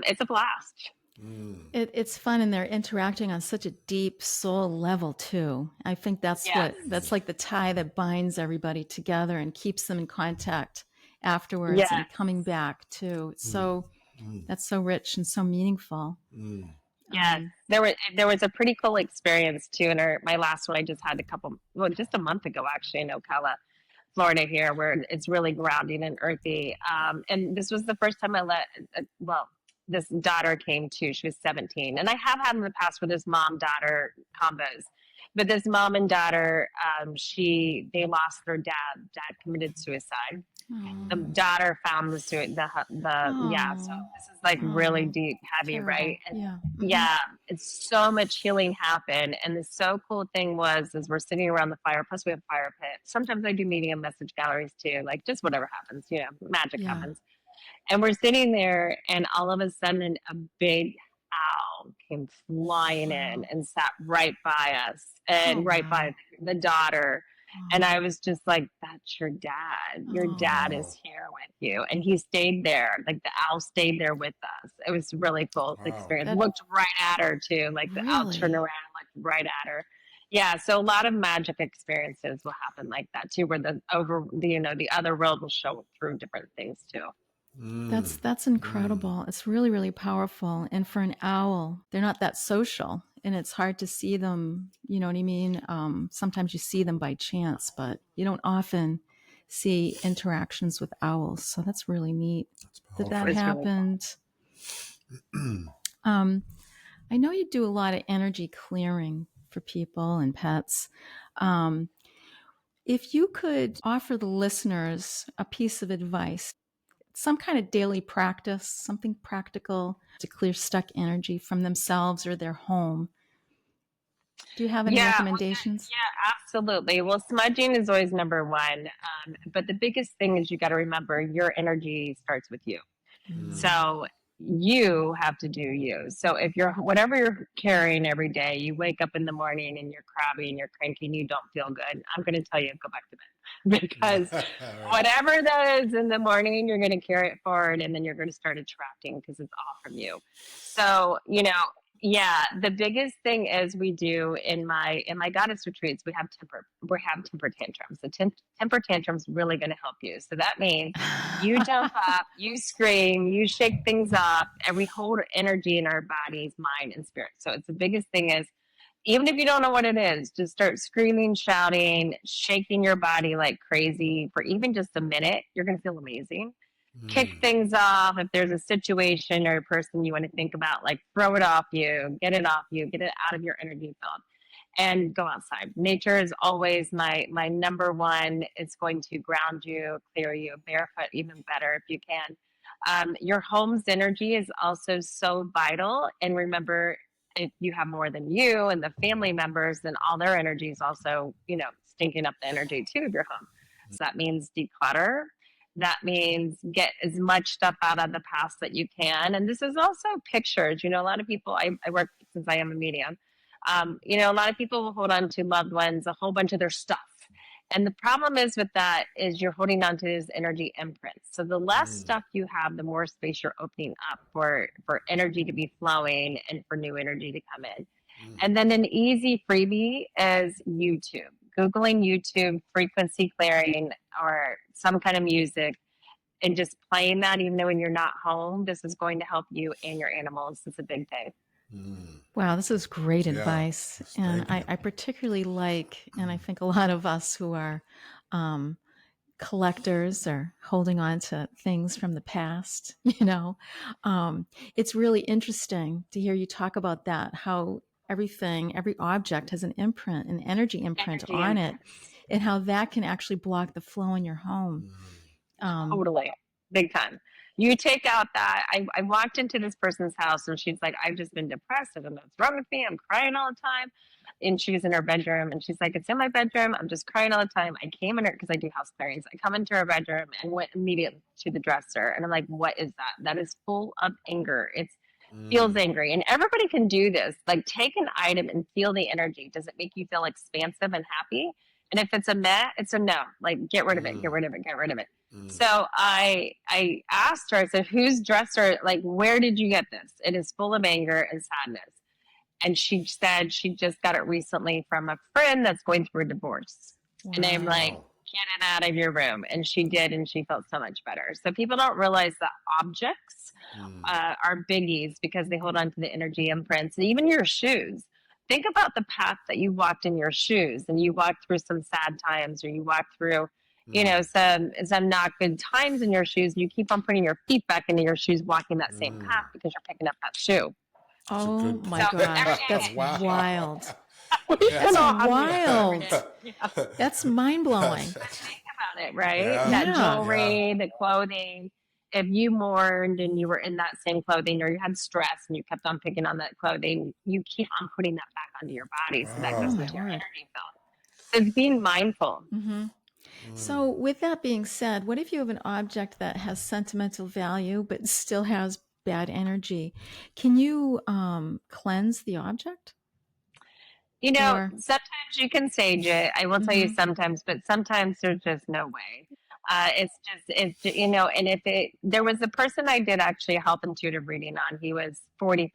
S3: it's a blast.
S2: Mm.
S1: It's fun, and they're interacting on such a deep soul level too. I think
S3: Yes.
S1: that's like the tie that binds everybody together and keeps them in contact afterwards
S3: Yeah.
S1: and coming back too.
S2: Mm.
S1: So
S2: Mm.
S1: that's so rich and so meaningful.
S2: Mm.
S3: Yes. There was a pretty cool experience too in my last one I just had just a month ago actually in Ocala, Florida here, where it's really grounding and earthy. And this was the first time this daughter came too. She was 17. And I have had in the past with this mom daughter combos. But this mom and daughter, they lost their dad. Dad committed suicide. The
S1: Oh,
S3: daughter found yeah. So
S1: oh,
S3: this is like really
S1: oh,
S3: deep, heavy, right?
S1: terrible.
S3: And
S1: Yeah. Hmm.
S3: yeah, it's so much healing happened. And the so cool thing was, is we're sitting around the fire. Plus, we have a fire pit. Sometimes I do medium message galleries too, like just whatever happens, magic
S1: Yeah.
S3: happens. And we're sitting there, and all of a sudden, a big owl came flying in
S1: Wow.
S3: and sat right by us
S1: Oh,
S3: and right
S1: wow.
S3: by the daughter. And
S1: Oh,
S3: I was just like, that's your dad. Your dad
S1: oh,
S3: is
S2: Wow.
S3: here with you. And he stayed there. Like the owl stayed there with us. It was really cool
S2: Wow.
S3: experience.
S1: that
S3: Looked right at her too. Like the owl turned
S1: really.
S3: around, looked right at her. Yeah, so a lot of magic experiences will happen like that too, where the other world will show through different things too.
S2: Mm.
S1: That's
S2: Mm.
S1: incredible. It's really, really powerful. And for an owl, they're not that social, and it's hard to see them. You know what I mean? Sometimes you see them by chance, but you don't often see interactions with owls. So that's really neat
S2: That's
S1: that
S3: It
S1: that
S2: powerful.
S3: was really cool.
S1: happened. Um, I know you do a lot of energy clearing for people and pets. Um, if you could offer the listeners a piece of advice, some kind of daily practice, something practical to clear stuck energy from themselves or their home. Do you have any
S3: Yeah, well,
S1: recommendations?
S3: yeah, absolutely. Well, smudging is always number one. But the biggest thing is you got to remember your energy starts with you.
S2: Mm.
S1: Mm.
S3: So you have to do you. So if you're whatever you're carrying every day, you wake up in the morning and you're crabby and you're cranky and you don't feel good, I'm going to tell you go back to bed because
S2: Right.
S3: whatever that is in the morning, you're going to carry it forward and then you're going to start attracting because it's all from you. So, yeah, the biggest thing is we do in my goddess retreats, we have temper tantrums. The temper tantrums really going to help you. So that means you jump up, you scream, you shake things up, and we hold energy in our bodies, mind, and spirit. So it's the biggest thing is even if you don't know what it is, just start screaming, shouting, shaking your body like crazy for even just a minute. You're going to feel amazing. Kick
S2: Mm.
S3: things off. If there's a situation or a person you want to think about, like throw it off you, get it off you, get it out of your energy field and go outside. Nature is always my number one. It's going to ground you, clear you, barefoot even better if you can. Your home's energy is also so vital. And remember, if you have more than you and the family members, then all their energy is also, stinking up the energy too of your home. So that means declutter. That means get as much stuff out of the past that you can. And this is also pictures. A lot of people, I work since I am a medium. A lot of people will hold on to loved ones, a whole bunch of their stuff. And the problem is with that is you're holding on to his energy imprints. So the less
S2: Mm.
S3: stuff you have, the more space you're opening up for energy to be flowing and for new energy to come in.
S2: Mm.
S3: And then an easy freebie is YouTube. Googling YouTube frequency clearing or some kind of music and just playing that even though when you're not home, this is going to help you and your animals. It's a big thing.
S2: Mm.
S1: Wow, this is great
S2: Yeah.
S1: advice. And
S2: Thank
S1: I,
S2: you.
S1: I particularly like, and I think a lot of us who are um, collectors are holding on to things from the past, it's really interesting to hear you talk about that, how every object has an imprint, an energy imprint
S3: Energy
S1: on it,
S3: imprints.
S1: and how that can actually block the flow in your home.
S2: Mm.
S1: Um,
S3: Totally. Big time. You take out that. I walked into this person's house and she's like, I've just been depressed. I don't know what's wrong with me. I'm crying all the time. And she was in her bedroom and she's like, it's in my bedroom. I'm just crying all the time. I came in her because I do house clearings. I come into her bedroom and went immediately to the dresser. And I'm like, what is that? That is full of anger. It feels
S2: Mm.
S3: angry. And everybody can do this. Like take an item and feel the energy. Does it make you feel expansive and happy? And if it's a meh, it's a no. Like get rid of it, get
S2: Mm.
S3: rid of it, get rid of it. So I asked her, I said, whose dress are, like, where did you get this? It is full of anger and sadness. And she said she just got it recently from a friend that's going through a divorce.
S1: Wow.
S3: And I'm like, get it out of your room. And she did, and she felt so much better. So people don't realize that objects are biggies because they hold on to the energy imprints. And even your shoes. Think about the path that you walked in your shoes, and you walked through some sad times, or you walked through, you know, some not good times in your shoes. And you keep on putting your feet back into your shoes, walking that same path because you're picking up that shoe.
S1: Oh my gosh, that's wild.
S3: That's
S1: wild. That's mind blowing.
S3: Think about it, right?
S2: Yeah.
S3: That jewelry, the clothing. If you mourned and you were in that same clothing, or you had stress and you kept on picking on that clothing, you keep on putting that back onto your body. So that goes into your energy field. So it's being mindful.
S1: So with that being said, what if you have an object that has sentimental value but still has bad energy? Can you cleanse the object?
S3: You know, sometimes you can sage it. I will tell you sometimes, but sometimes there's just no way. It's you know, and there was a person I did actually a health intuitive reading on. He was 45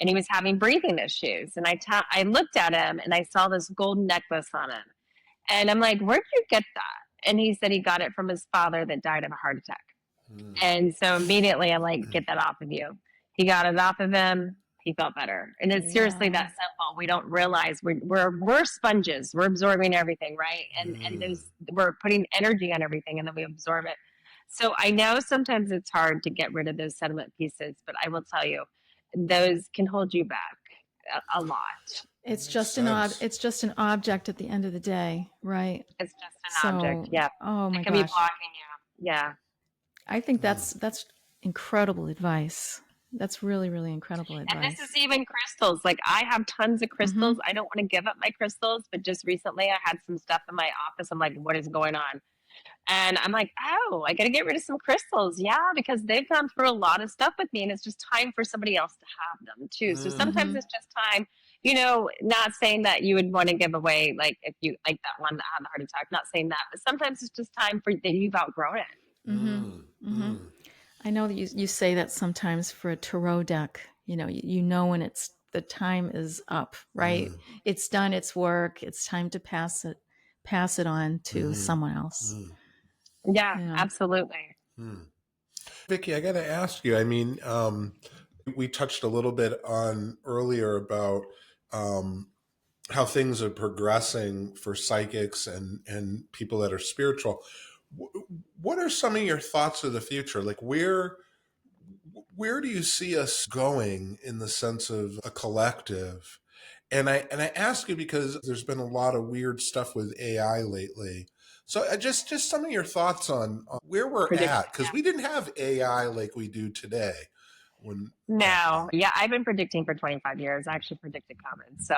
S3: and he was having breathing issues. And I looked at him and I saw this gold necklace on him. And I'm like, where'd you get that? And he said he got it from his father that died of a heart attack. And so immediately I'm like, get that off of you. He got it off of him. He felt better. And it's seriously that simple. We don't realize we're sponges. We're absorbing everything, right? And we're putting energy on everything, and then we absorb it. So I know sometimes it's hard to get rid of those sediment pieces, but I will tell you, those can hold you back a lot.
S1: It's just an object at the end of the day, right?
S3: It's just an object. Yeah.
S1: Oh my
S3: gosh. It can be blocking you. Yeah.
S1: I think that's incredible advice. That's really, really incredible advice.
S3: And this is even crystals. Like, I have tons of crystals. I don't want to give up my crystals, but just recently I had some stuff in my office. I'm like, what is going on? And I'm like, oh, I got to get rid of some crystals. Yeah, because they've gone through a lot of stuff with me, and it's just time for somebody else to have them too. So sometimes it's just time, you know, not saying that you would want to give away, like, if you, like that one that had the heart attack, not saying that, but sometimes it's just time for that you've outgrown it.
S1: I know that you say that sometimes for a tarot deck, you know, you know when the time is up, right? It's done its work. It's time to pass it on to someone else.
S3: Yeah, absolutely.
S2: Vickie, I got to ask you, I mean, we touched a little bit on earlier about how things are progressing for psychics and people that are spiritual. What are some of your thoughts of the future? Like, where do you see us going in the sense of a collective? And I ask you because there's been a lot of weird stuff with AI lately. So just some of your thoughts on where we're at, because we didn't have AI like we do today.
S3: I've been predicting for 25 years. I actually predicted comments. So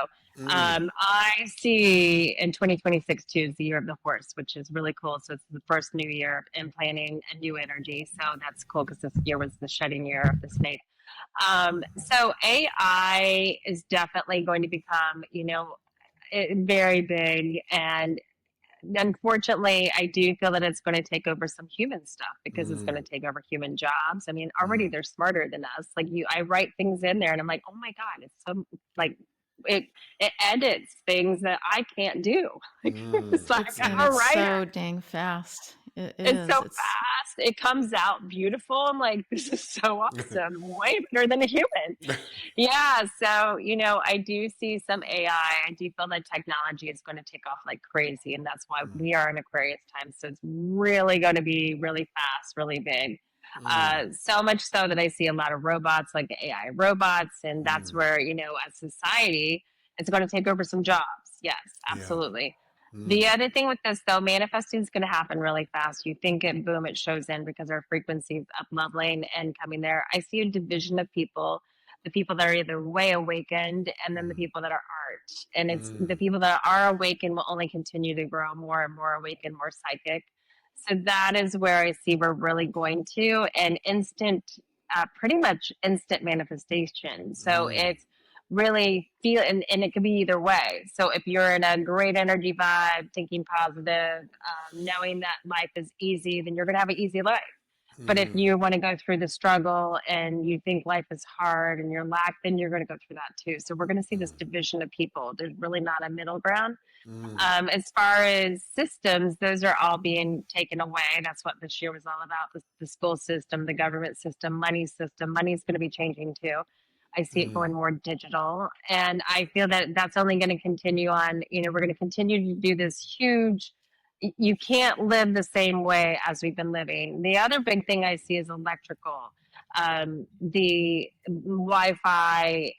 S3: I see in 2026 too is the year of the horse, which is really cool. So it's the first new year in planning and new energy. So that's cool because this year was the shedding year of the snake. So AI is definitely going to become, you know, very big, and unfortunately, I do feel that it's going to take over some human stuff because it's going to take over human jobs. I mean, already they're smarter than us. Like, I write things in there and I'm like, oh my God, it's so, like, it edits things that I can't do. It's like, I'm a writer.
S1: So dang fast.
S3: It's so fast. It comes out beautiful. I'm like, this is so awesome. Way better than a human. Yeah. So, you know, I do see some AI. I do feel that technology is going to take off like crazy. And that's why we are in Aquarius time. So it's really going to be really fast, really big. So much so that I see a lot of robots, like AI robots. And that's where, you know, as society, it's going to take over some jobs. Yes, absolutely. Yeah. The other thing with this, though, manifesting is going to happen really fast. You think it, boom, it shows in because our frequency is up leveling and coming there. I see a division of people, the people that are either way awakened and then the people that are art. And it's the people that are awakened will only continue to grow more and more awakened, more psychic. So that is where I see we're really going to, and instant, pretty much instant manifestation. So it's really feel, and it could be either way. So if you're in a great energy vibe, thinking positive, knowing that life is easy, then you're going to have an easy life. But if
S2: Mm,
S3: you want to go through the struggle and you think life is hard and you're lack, then you're going to go through that too. So we're going to see this division of people. There's really not a middle ground.
S2: mm,
S3: As far as systems, those are all being taken away. That's what this year was all about: the school system, the government system, money system. Money's going to be changing too. I see it
S2: mm,
S3: going more digital. And I feel that that's only going to continue on. We're going to continue to do this huge. You can't live the same way as we've been living. The other big thing I see is electrical. The Wi-Fi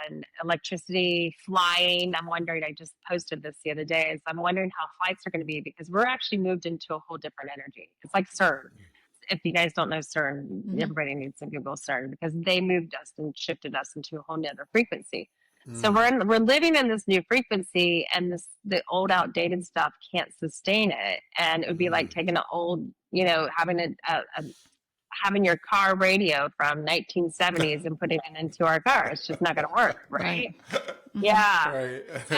S3: and electricity, flying. I'm wondering. I just posted this the other day. Is I'm wondering how flights are going to be, because we're actually moved into a whole different energy. It's like CERN. If you guys don't know CERN,
S1: Mm-hmm.
S3: everybody needs to Google CERN, because they moved us and shifted us into a whole nother frequency. So
S2: mm,
S3: we're living in this new frequency, and the old outdated stuff can't sustain it. And it would be like
S2: mm,
S3: taking an old, having having your car radio from 1970s and putting it into our car. It's just not going to work,
S1: Right.
S3: right?
S1: Mm-hmm.
S3: Yeah.
S2: right.
S3: So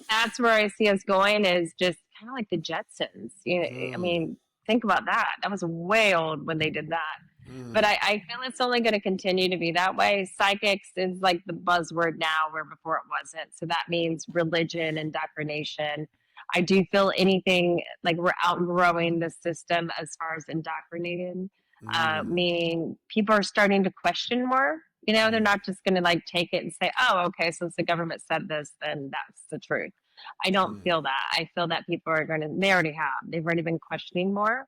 S3: that's where I see us going, is just kind of like the Jetsons. I
S2: Mm,
S3: mean, think about that. That was way old when they did that. But
S2: mm,
S3: I feel it's only going to continue to be that way. Psychics is like the buzzword now, where before it wasn't. So that means religion, indoctrination. I do feel anything like we're outgrowing the system as far as indoctrinated,
S2: mm,
S3: meaning people are starting to question more. They're not just going to like take it and say, oh, okay, since the government said this, then that's the truth. I don't
S2: mm,
S3: feel that. I feel that people are going to, they already have, they've already been questioning more,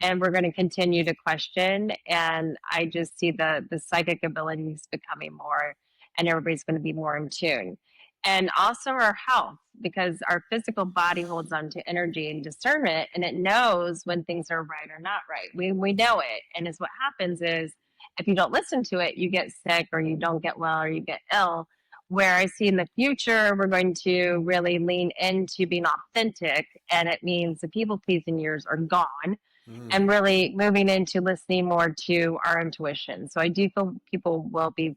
S3: and we're going to continue to question. And I just see the psychic abilities becoming more, and everybody's going to be more in tune. And also our health, because our physical body holds on to energy and discernment, and it knows when things are right or not right. We know it. And is what happens is, if you don't listen to it, you get sick, or you don't get well, or you get ill. Where I see in the future, we're going to really lean into being authentic, and it means the people pleasing years are gone,
S2: mm.
S3: and really moving into listening more to our intuition. So I do feel people will be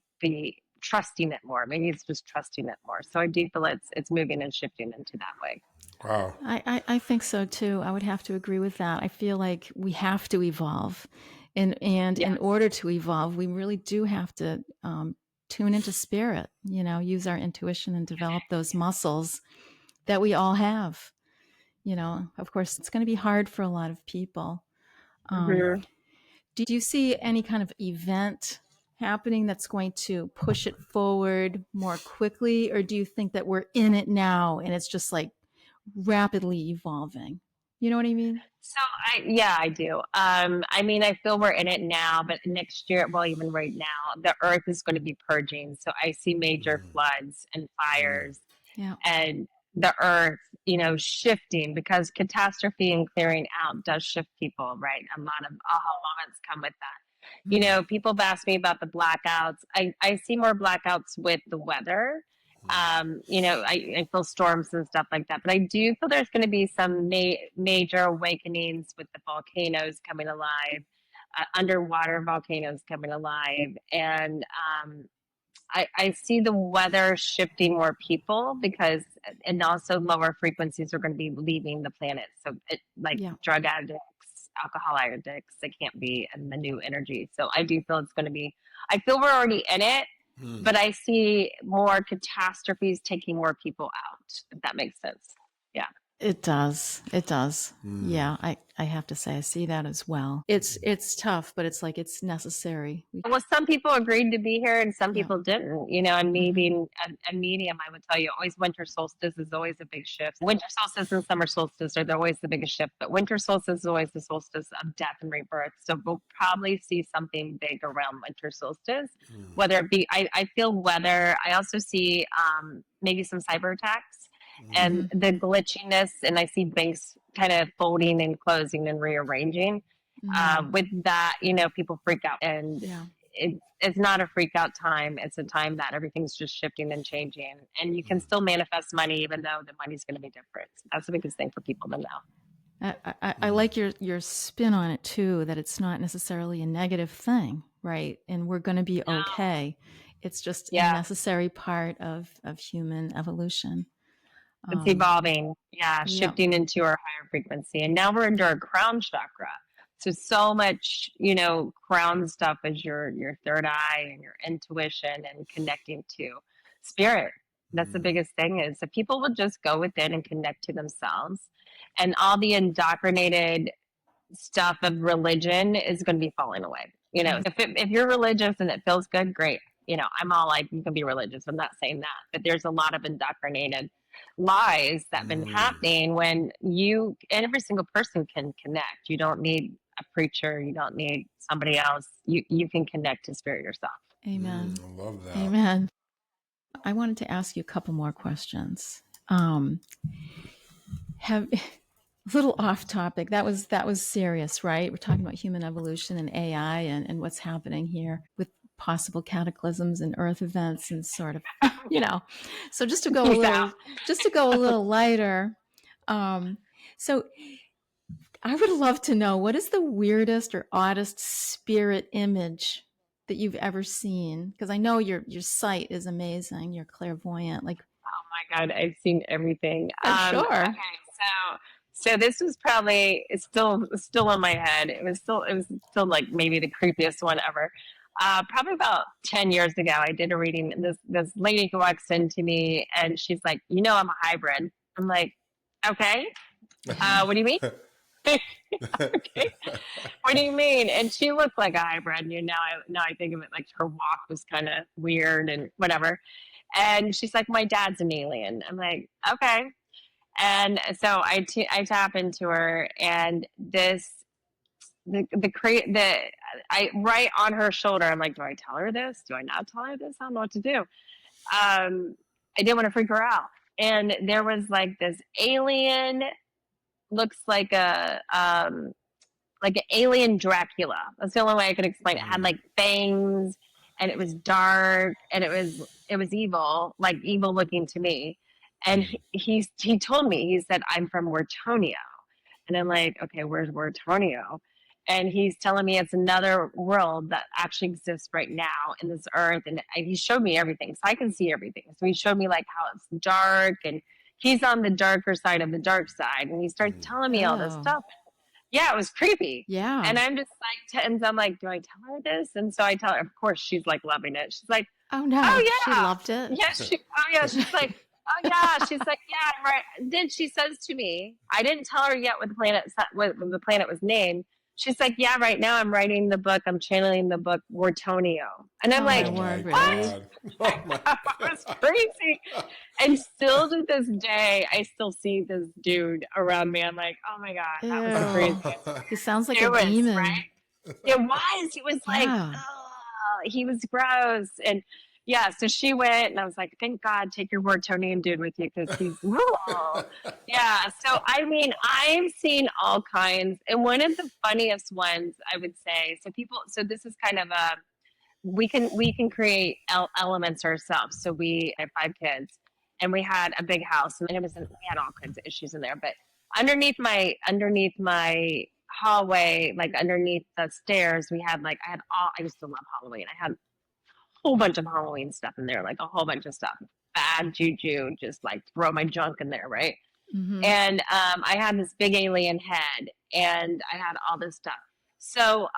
S3: trusting it more. Maybe it's just trusting it more. So I do feel it's moving and shifting into that way.
S2: Wow.
S1: I think so too. I would have to agree with that. I feel like we have to evolve. And in
S3: Yes.
S1: order to evolve, we really do have to tune into spirit, use our intuition and develop those muscles that we all have. Of course, it's going to be hard for a lot of people. Um,
S2: Yeah.
S3: Mm-hmm.
S1: do you see any kind of event happening that's going to push it forward more quickly? Or do you think that we're in it now and it's just like rapidly evolving? You know what I mean?
S3: So yeah, I do. I mean, I feel we're in it now, but next year, well, even right now, the earth is going to be purging. So I see major
S2: Mm,
S3: floods and
S2: mm,
S3: fires,
S1: Yeah.
S3: and the earth, shifting, because catastrophe and clearing out does shift people, right? A lot of aha moments come with that.
S2: mm,
S3: People have asked me about the blackouts. I see more blackouts with the weather. I feel storms and stuff like that, but I do feel there's going to be some major awakenings with the volcanoes coming alive, underwater volcanoes coming alive, and I see the weather shifting more people, and also lower frequencies are going to be leaving the planet. So, like
S1: Yeah.
S3: drug addicts, alcohol addicts, they can't be in the new energy. So, I do feel it's going to be, I feel we're already in it,
S2: mm.
S3: but I see more catastrophes taking more people out, if that makes sense. Yeah.
S1: It does. It does.
S2: Mm.
S1: Yeah, I have to say I see that as well. It's tough, but it's like it's necessary.
S3: Well, some people agreed to be here and some
S1: Yeah.
S3: people didn't. And me
S1: Hmm.
S3: being a medium, I would tell you always winter solstice is always a big shift. Winter solstice and summer solstice are always the biggest shift, but winter solstice is always the solstice of death and rebirth. So we'll probably see something big around winter solstice,
S2: Mm,
S3: whether it be, I feel weather. I also see maybe some cyber attacks
S2: mm,
S3: and
S1: Hmm.
S3: the glitchiness, and I see banks kind of folding and closing and rearranging.
S1: Mm.
S3: With that, people freak out, and
S1: Yeah.
S3: it's not a freak out time. It's a time that everything's just shifting and changing, and you can
S2: mm,
S3: still manifest money, even though the money's going to be different. So that's the biggest thing for people to know.
S1: I
S2: mm,
S1: like your spin on it too, that it's not necessarily a negative thing, right? And we're going to be
S3: No.
S1: okay. It's just a
S3: Yeah.
S1: necessary part of human evolution.
S3: It's
S1: Um,
S3: evolving. Yeah.
S1: yeah.
S3: Shifting into our higher frequency. And now we're into our crown chakra. So much, crown stuff is your third eye and your intuition and connecting to spirit. That's the
S2: Mm.
S3: biggest thing is that people will just go within and connect to themselves. And all the indoctrinated stuff of religion is going to be falling away. If you're religious and it feels good, great. I'm all like, you can be religious. I'm not saying that, but there's a lot of indoctrinated lies that have been
S2: Mm.
S3: happening every single person can connect. You don't need a preacher. You don't need somebody else. You can connect to spirit yourself.
S1: Amen.
S2: I love that.
S1: Amen. I wanted to ask you a couple more questions. Um, have a little off topic. That was serious, right? We're talking about human evolution and AI and what's happening here with possible cataclysms and earth events and sort of, you know. So just to go a
S3: Peace out.
S1: little lighter. Um, so I would love to know, what is the weirdest or oddest spirit image that you've ever seen? Because I know your sight is amazing. You're clairvoyant. Like,
S3: Oh my God, I've seen everything.
S1: I'm
S3: Okay,
S1: sure.
S3: so this was probably it's still in my head. It was still like maybe the creepiest one ever. Probably about 10 years ago, I did a reading. And this lady walks into me and she's like, I'm a hybrid. I'm like, okay, what do you mean? Okay, what do you mean? And she looked like a hybrid. Now I think of it like her walk was kind of weird and whatever. And she's like, my dad's an alien. I'm like, okay. And so I tap into her, and I right on her shoulder. I'm like, do I tell her this? Do I not tell her this? I don't know what to do. I didn't want to freak her out. And there was like this alien, looks like an alien Dracula. That's the only way I could explain it. It had
S2: Mm.
S3: like fangs, and it was dark, and it was evil, like evil looking to me. And
S2: Mm.
S3: he told me, he said, I'm from Wertonio. And I'm like, okay, where's Wertonio? And he's telling me it's another world that actually exists right now in this earth. And he showed me everything, so I can see everything. So he showed me like how it's dark, and he's on the darker side of the dark side. And he starts
S2: Mm.
S3: telling me all this
S1: Oh,
S3: stuff. Yeah, it was creepy.
S1: yeah.
S3: And I'm just like, and I'm like, do I tell her this? And so I tell her, of course, she's like loving it. She's like,
S1: Oh no,
S3: oh
S1: she
S3: yeah.
S1: loved it.
S3: Yeah, oh yeah. She's like, oh yeah. She's like, yeah, I'm right. Then she says to me, I didn't tell her yet what the planet was named. She's like, yeah, right now I'm writing the book. I'm channeling the book Wartonio. And I'm
S1: Oh my
S3: like,
S2: Oh my
S1: word, really?
S3: what?
S2: God. Oh my
S3: It was
S2: God.
S3: crazy. And still to this day, I still see this dude around me. I'm like, oh my God, that was the
S1: Ew.
S3: craziest
S1: He sounds like a
S3: experience,
S1: demon.
S3: right? It was. He was like,
S1: Yeah.
S3: oh, he was gross. And yeah, so she went, and I was like, thank God, take your Wartonian dude with you because he's, oh. Yeah. So, I mean, I've seen all kinds. And one of the funniest ones, I would say, so this is kind of we can create elements ourselves. So I have 5 kids, and we had a big house, and we had all kinds of issues in there. But underneath my hallway, like underneath the stairs, I used to love Halloween. I had a whole bunch of Halloween stuff in there, like a whole bunch of stuff, bad juju, just like throw my junk in there, right?
S1: Mm-hmm.
S3: And I had this big alien head, and I had all this stuff. So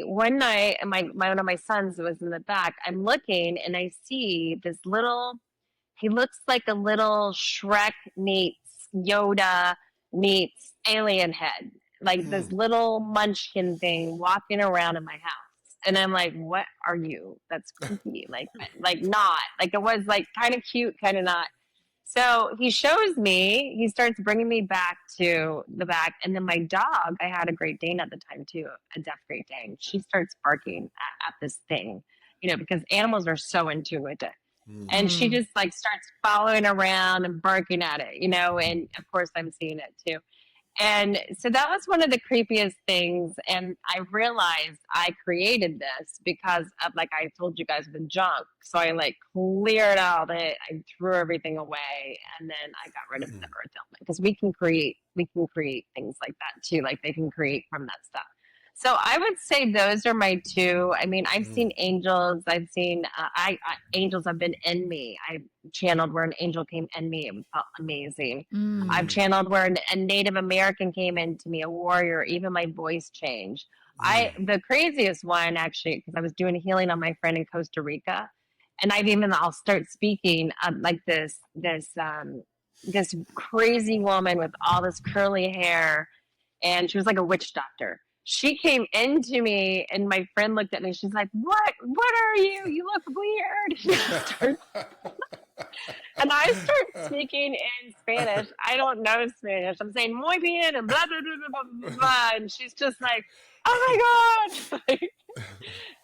S3: one night, and one of my sons was in the back. I'm looking, and I see this little. He looks like a little Shrek meets Yoda meets alien head, like this
S2: Mm.
S3: little munchkin thing walking around in my house. And I'm like, what are you? That's creepy. Like not. Like it was like kind of cute, kind of not. So he shows me, he starts bringing me back to the back. And then my dog, I had a Great Dane at the time too, a deaf Great Dane. She starts barking at this thing, because animals are so in tune with it.
S2: Mm.
S3: And she
S1: Mm.
S3: just like starts following around and barking at it, and of course I'm seeing it too. And so that was one of the creepiest things. And I realized I created this because of, like I told you guys, the junk. So I like cleared out it. I threw everything away, and then I got rid of the earth element because we can create things like that too. Like they can create from that stuff. So I would say those are my two. I mean, I've
S2: Mm,
S3: seen angels. I've seen angels have been in me. I channeled where an angel came in me. It felt amazing. I've
S1: Mm.
S2: mm,
S3: channeled where a Native American came into me, a warrior. Even my voice changed.
S2: mm,
S3: The craziest one actually, because I was doing a healing on my friend in Costa Rica, and I'll start speaking like this crazy woman with all this curly hair, and she was like a witch doctor. She came into me, and my friend looked at me. She's like, What are you? You look weird." And I start speaking in Spanish. I don't know Spanish. I'm saying muy bien and blah blah blah blah blah blah. And she's just like, "Oh my god!"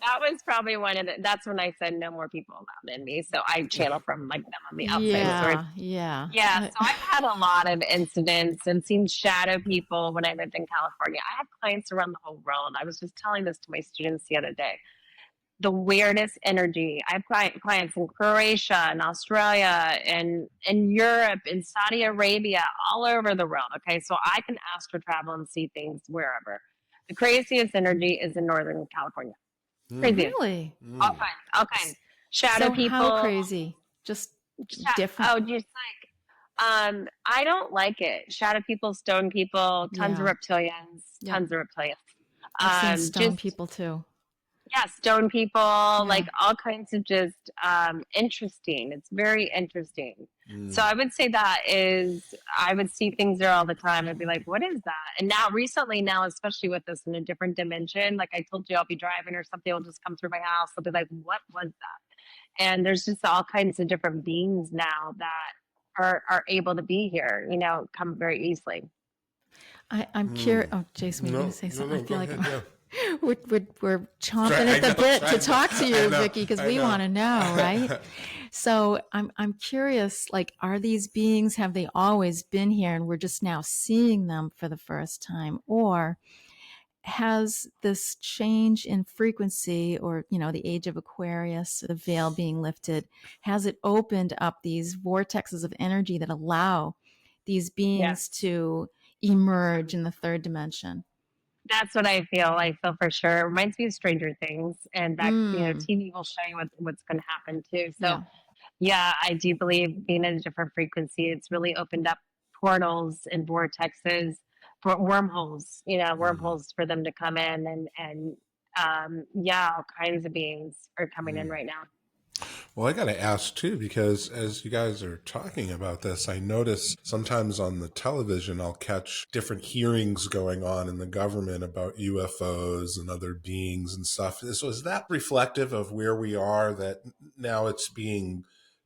S3: That was probably one of the. That's when I said no more people allowed in me. So I channel from like them on the outside source.
S1: Yeah, yeah.
S3: Yeah, so I've had a lot of incidents and seen shadow people when I lived in California. I have clients around the whole world. I was just telling this to my students the other day. The weirdest energy. I have clients in Croatia and Australia and in Europe, in Saudi Arabia, all over the world. Okay, so I can astral travel and see things wherever. The craziest energy is in Northern California.
S2: mm,
S3: Craziest.
S1: Really?
S3: All
S2: mm.
S3: kinds, all kinds. Shadow
S1: So how
S3: people.
S1: crazy? Just different.
S3: Oh, just I don't like it. Shadow people, stone people, tons of
S1: Yeah.
S3: reptilians,
S1: Yep.
S3: tons of reptilians.
S1: I've seen stone
S3: Just
S1: people too.
S3: yeah, stone people,
S1: Yeah.
S3: like all kinds of just interesting. It's very interesting. So
S2: Mm.
S3: I would say that is I would see things there all the time. I'd be like, what is that? And now recently now, especially with this in a different dimension, like I told you I'll be driving or something will just come through my house. I'll be like, what was that? And there's just all kinds of different beings now that are able to be here, come very easily.
S1: I'm curious.
S2: Mm.
S1: Oh, Jason, were you going to
S2: No,
S1: say
S2: no,
S1: something? I
S2: no. Go
S1: feel like
S2: ahead. Yeah.
S1: we're chomping
S2: Try, I
S1: at the
S2: know.
S1: bit to
S2: Try.
S1: talk to
S2: I
S1: you,
S2: know.
S1: Vickie, because
S2: I
S1: we
S2: know.
S1: want to know, right? So I'm curious, like, are these beings, have they always been here and we're just now seeing them for the first time? Or has this change in frequency or, the age of Aquarius, the veil being lifted, has it opened up these vortexes of energy that allow these
S3: Yeah.
S1: beings to emerge in the third dimension?
S3: That's what I feel. I feel for sure. It reminds me of Stranger Things, and that
S1: Mm,
S3: TV will show you what's going to happen too. So
S1: yeah.
S3: yeah, I do believe being in a different frequency, it's really opened up portals and vortexes for wormholes.
S2: Mm,
S3: Wormholes for them to come in, and yeah, all kinds of beings are coming in
S2: mm.
S3: right now.
S2: Well, I got to ask too, because as you guys are talking about this, I notice sometimes on the television, I'll catch different hearings going on in the government about UFOs and other beings and stuff. So is that reflective of where we are, that now it's being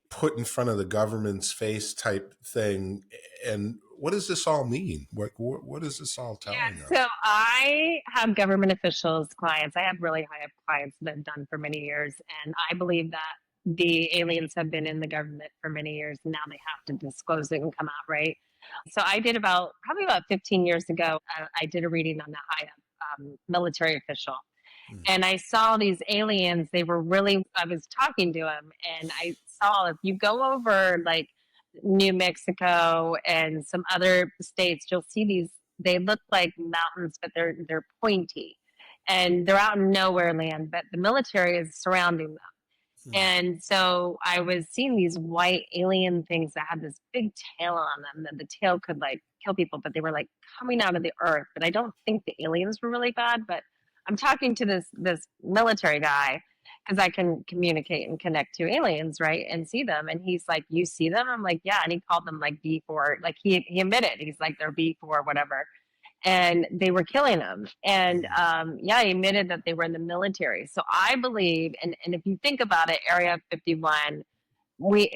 S2: put in front of the government's face type thing? And what does this all mean? What is this all telling
S3: Yeah, so
S2: us?
S3: I have government officials clients. I have really high up clients that I've done for many years, and I believe that the aliens have been in the government for many years, and now they have to disclose it and come out, right? So I did probably about 15 years ago. I did a reading on the high up military official,
S2: Mm,
S3: and I saw these aliens. They were really. I was talking to them, and I saw if you go over like New Mexico and some other states, you'll see these. They look like mountains, but they're pointy, and they're out in nowhere land. But the military is surrounding them.
S2: mm,
S3: And so I was seeing these white alien things that had this big tail on them, that the tail could like kill people, but they were like coming out of the earth. But I don't think the aliens were really bad. But I'm talking to this military guy because I can communicate and connect to aliens, right? And see them. And he's like, "You see them?" I'm like, "Yeah." And he called them like B4. Like he admitted, he's like, "They're B4, whatever." And they were killing them. And
S2: mm,
S3: yeah, he admitted that they were in the military. So I believe, and if you think about it, Area 51, we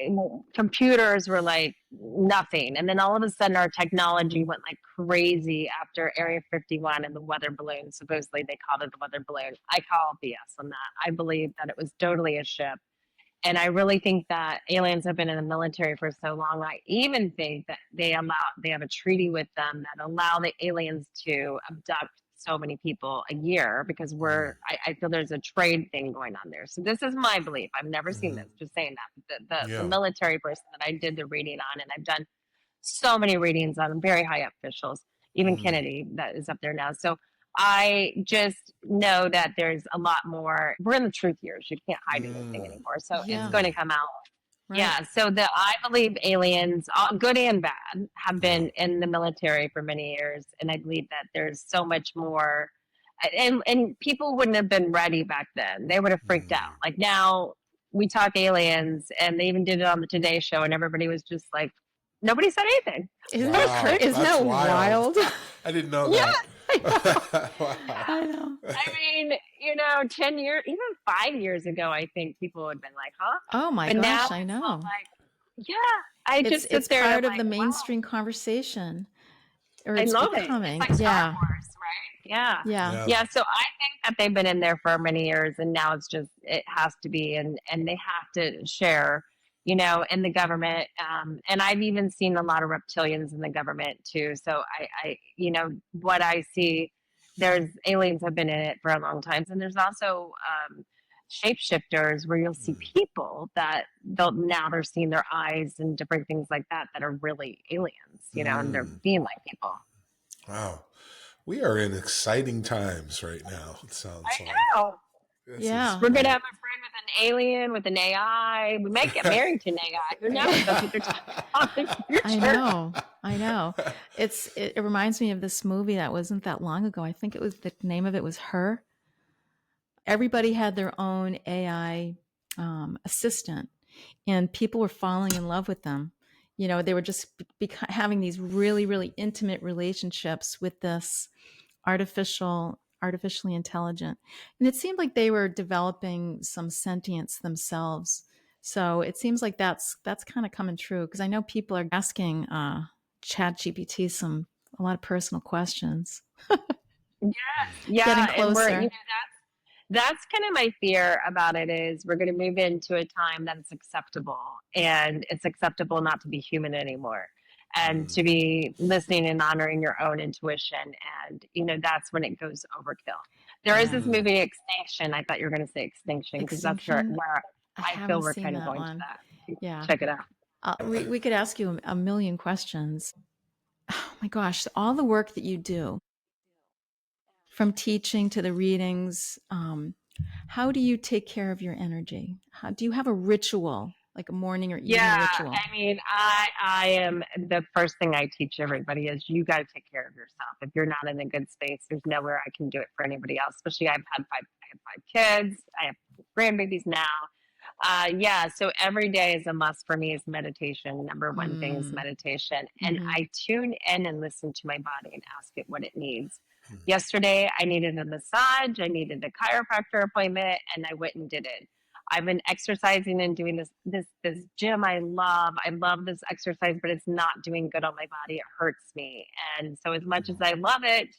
S3: computers were like nothing, and then all of a sudden our technology went like crazy after Area 51 and the weather balloon. Supposedly they called it the weather balloon. I call BS on that. I believe that it was totally a ship, and I really think that aliens have been in the military for so long. I even think that they have a treaty with them that allow the aliens to abduct so many people a year because
S2: mm,
S3: I feel there's a trade thing going on there. So this is my belief. I've never seen
S2: mhm.
S3: this, just saying that. The
S2: Yeah.
S3: military person that I did the reading on, and I've done so many readings on very high up officials, even
S2: Mm,
S3: Kennedy that is up there now. So I just know that there's a lot more. We're in the truth years. You can't hide anything
S2: Mm,
S3: anymore. So it's
S1: Yeah.
S3: going to come out.
S1: Right.
S3: Yeah. So I believe aliens, good and bad, have
S2: yeah.
S3: been in the military for many years. And I believe that there's so much more. And people wouldn't have been ready back then. They would have freaked out.
S2: Mm.
S3: Like now we talk aliens, and they even did it on the Today Show, and everybody was just like, nobody said anything.
S2: Wow,
S1: Isn't
S2: that's
S1: that
S2: wild.
S1: wild?
S2: I didn't know
S3: Yeah.
S2: that.
S1: I know.
S2: Wow.
S1: I know.
S3: I mean, 10 years, even 5 years ago, I think people would have been like, huh?
S1: Oh my
S3: But now
S1: gosh, I
S3: it's all
S1: know.
S3: like, yeah, I just
S1: It's
S3: sit there and I'm
S1: part of the
S3: like, wow,
S1: mainstream conversation, or
S3: I
S1: it's
S3: love it. It's
S1: becoming.
S3: like Star
S1: Yeah.
S3: Wars, right? Yeah.
S1: Yeah.
S2: Yeah.
S3: Yeah. So I think that they've been in there for many years and now it has to be, and they have to share, in the government. And I've even seen a lot of reptilians in the government too. So what I see, there's aliens have been in it for a long time. And there's also, shapeshifters where you'll see
S2: Mm.
S3: people that they're seeing their eyes and different things like that are really aliens, and they're
S2: Mm.
S3: being like people.
S2: Wow. We are in exciting times right now, it sounds
S3: I
S2: like.
S3: know.
S2: This is
S1: Yeah.
S3: We're gonna
S2: great.
S3: have a friend with an alien, with an AI. We might get married to an AI. Who knows? That's what they're talking about in the future.
S1: I know. It reminds me of this movie that wasn't that long ago. I think the name of it was Her. Everybody had their own AI assistant, and people were falling in love with them. They were just having these really, really intimate relationships with this artificially intelligent, and it seemed like they were developing some sentience themselves. So it seems like that's kind of coming true, because I know people are asking Chat GPT a lot of personal questions.
S3: Yes,
S1: Getting
S3: yeah, and
S1: closer.
S3: that's kind of my fear about it is we're going to move into a time that's acceptable, and it's acceptable not to be human anymore, and
S2: Mm.
S3: to be listening and honoring your own intuition, and that's when it goes overkill. There is
S1: Yeah.
S3: this
S2: Mm.
S3: movie Extinction. I thought you were going to say Extinction because that's
S1: Extinction.
S3: where
S1: I
S3: I feel
S1: haven't
S3: we're
S1: seen
S3: kind of
S1: that
S3: going to
S1: one.
S3: that.
S1: Yeah.
S3: Check it out.
S1: We could ask you a million questions. Oh my gosh, all the work that you do, from teaching to the readings, how do you take care of your energy? How do you have a ritual, like a morning or evening
S3: Yeah,
S1: ritual?
S3: I mean, I am the first thing I teach everybody is you got to take care of yourself. If you're not in a good space, there's nowhere I can do it for anybody else. Especially I have 5 kids, I have grandbabies now. Yeah, so every day is a must for me is meditation. Number one thing is
S1: Mm.
S3: meditation, and
S1: Hmm.
S3: I tune in and listen to my body and ask it what it needs.
S2: Mm.
S3: Yesterday, I needed a massage, I needed a chiropractor appointment, and I went and did it. I've been exercising and doing this gym I love. I love this exercise, but it's not doing good on my body. It hurts me. And so as much as I love it,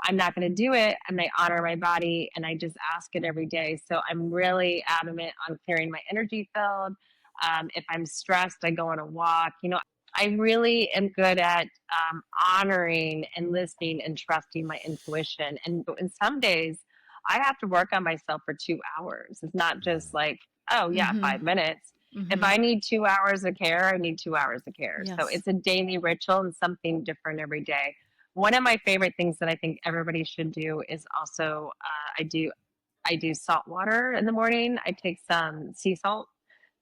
S3: I'm not going to do it. And I honor my body and I just ask it every day. So I'm really adamant on clearing my energy field. If I'm stressed, I go on a walk. I really am good at honoring and listening and trusting my intuition. And in some days, I have to work on myself for 2 hours. It's not just like, oh, yeah,
S1: Hmm.
S3: 5 minutes. If
S1: Hmm.
S3: I need 2 hours of care, I need 2 hours of care. So
S1: Yes.
S3: it's a daily ritual and something different every day. One of my favorite things that I think everybody should do is also I do salt water in the morning. I take some sea salt,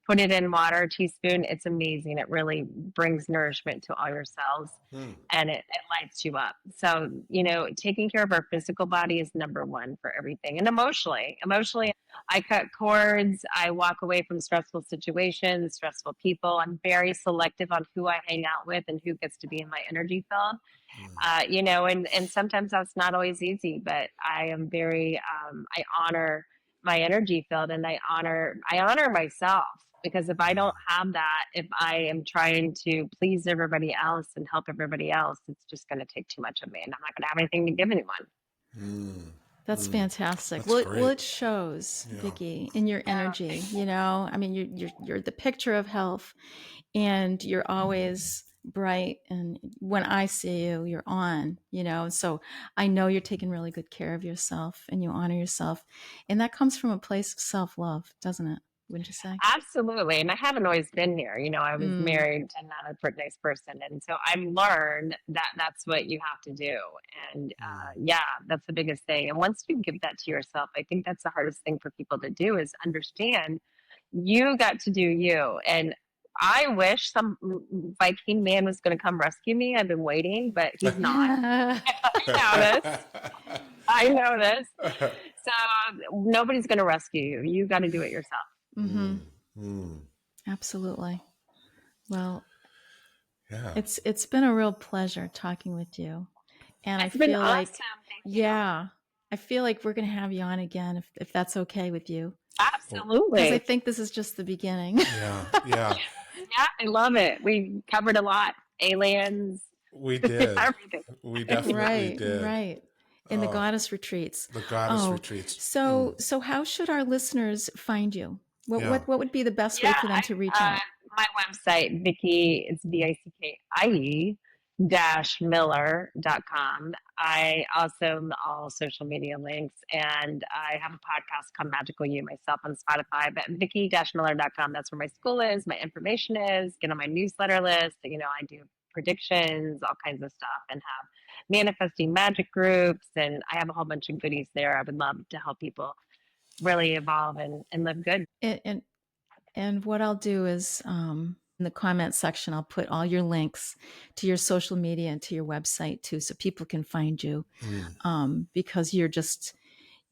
S3: put it in water, a teaspoon. It's amazing. It really brings nourishment to all your cells,
S2: Mm.
S3: and it lights you up. So, taking care of our physical body is number one for everything. And emotionally, I cut cords. I walk away from stressful situations, stressful people. I'm very selective on who I hang out with and who gets to be in my energy field.
S2: Mm.
S3: And sometimes that's not always easy, but I am I honor my energy field, and I honor myself, because if I don't have that, if I am trying to please everybody else and help everybody else, it's just going to take too much of me, and I'm not going to have anything to give anyone.
S2: Mm.
S1: That's
S2: Mm.
S1: fantastic.
S2: That's
S1: Well,
S2: great.
S1: it shows,
S2: Yeah.
S1: Vickie, in your energy. I mean, you're the picture of health, and you're always bright. And when I see you, you're on. So I know you're taking really good care of yourself, and you honor yourself, and that comes from a place of self love, doesn't it? wouldn't you say?
S3: Absolutely. And I haven't always been here. I was
S1: Mm,
S3: married to not a nice person. And so I've learned that that's what you have to do. And
S2: Mm.
S3: yeah, that's the biggest thing. And once you give that to yourself, I think that's the hardest thing for people to do is understand you got to do you. And I wish some Viking man was going to come rescue me. I've been waiting, but he's not. I know this. I know this. So nobody's going to rescue you. You got to do it yourself.
S1: mm-hmm.
S2: Mm.
S1: Absolutely. Well,
S2: Yeah.
S1: it's been a real pleasure talking with you. And I
S3: It's been
S1: feel
S3: awesome.
S1: like,
S3: Thank you.
S1: yeah, I feel like we're going to have you on again if that's okay with you. Because I
S3: Absolutely.
S1: think this is just the beginning.
S2: Yeah. Yeah.
S3: Yeah, I love it. We covered a lot. Aliens,
S2: We did.
S3: everything.
S2: We definitely
S1: Right,
S2: did.
S1: right. In the
S2: Oh,
S1: goddess retreats.
S2: the goddess
S1: Oh,
S2: retreats.
S1: so
S2: Mm.
S1: so how should our listeners find you? What
S2: Yeah.
S1: what what would be the best way
S3: Yeah,
S1: for them to reach out?
S3: my website, Vickie, it's VICKIE dash Miller.com. I also am all social media links, and I have a podcast called Magical You myself on Spotify. But Vickie-Miller.com, that's where my school is, my information is. Get on my newsletter list. I do predictions, all kinds of stuff, and have manifesting magic groups, and I have a whole bunch of goodies there. I would love to help people really evolve and live good.
S1: And what I'll do is in the comment section, I'll put all your links to your social media and to your website too, so people can find you.
S2: Mm.
S1: Because you're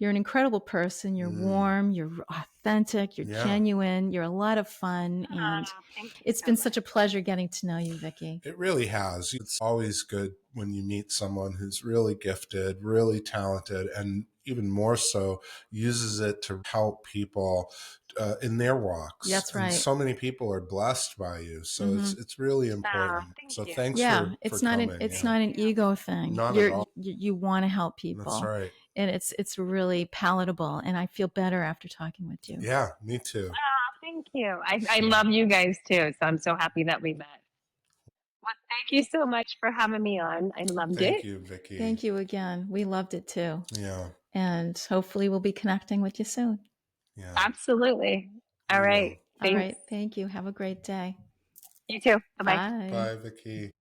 S1: an incredible person. You're
S2: Mm.
S1: warm, you're authentic, you're
S2: Yeah.
S1: genuine, you're a lot of fun. And
S3: Thank you
S1: it's
S3: so
S1: been
S3: much.
S1: such a pleasure getting to know you, Vickie.
S2: It really has. It's always good when you meet someone who's really gifted, really talented, and even more so uses it to help people in their walks.
S1: That's
S2: And
S1: right.
S2: so many people are blessed by you. So
S1: Mm-hmm.
S2: it's really
S3: Oh,
S2: important.
S3: thank
S2: So
S3: you.
S2: thanks
S1: Yeah,
S2: for
S1: it's not an
S2: coming.
S1: it's
S2: Yeah.
S1: not an ego thing.
S2: Not at all.
S1: You want to help
S2: That's
S1: people,
S2: right.
S1: and it's really palatable. And I feel better after talking with you.
S2: Yeah, me too.
S3: Oh, thank you. I love you guys too. So I'm so happy that we met. Well, thank you so much for having me on. I loved
S2: Thank
S3: it.
S2: you, Vickie.
S1: Thank you again. We loved it too,
S2: Yeah,
S1: and hopefully we'll be connecting with you soon.
S2: yeah,
S3: Absolutely.
S2: we
S3: All right.
S2: will.
S1: All
S3: Thanks.
S1: right, thank you. Have a great day.
S3: You too. Bye bye.
S1: Bye.
S2: Bye, Vickie.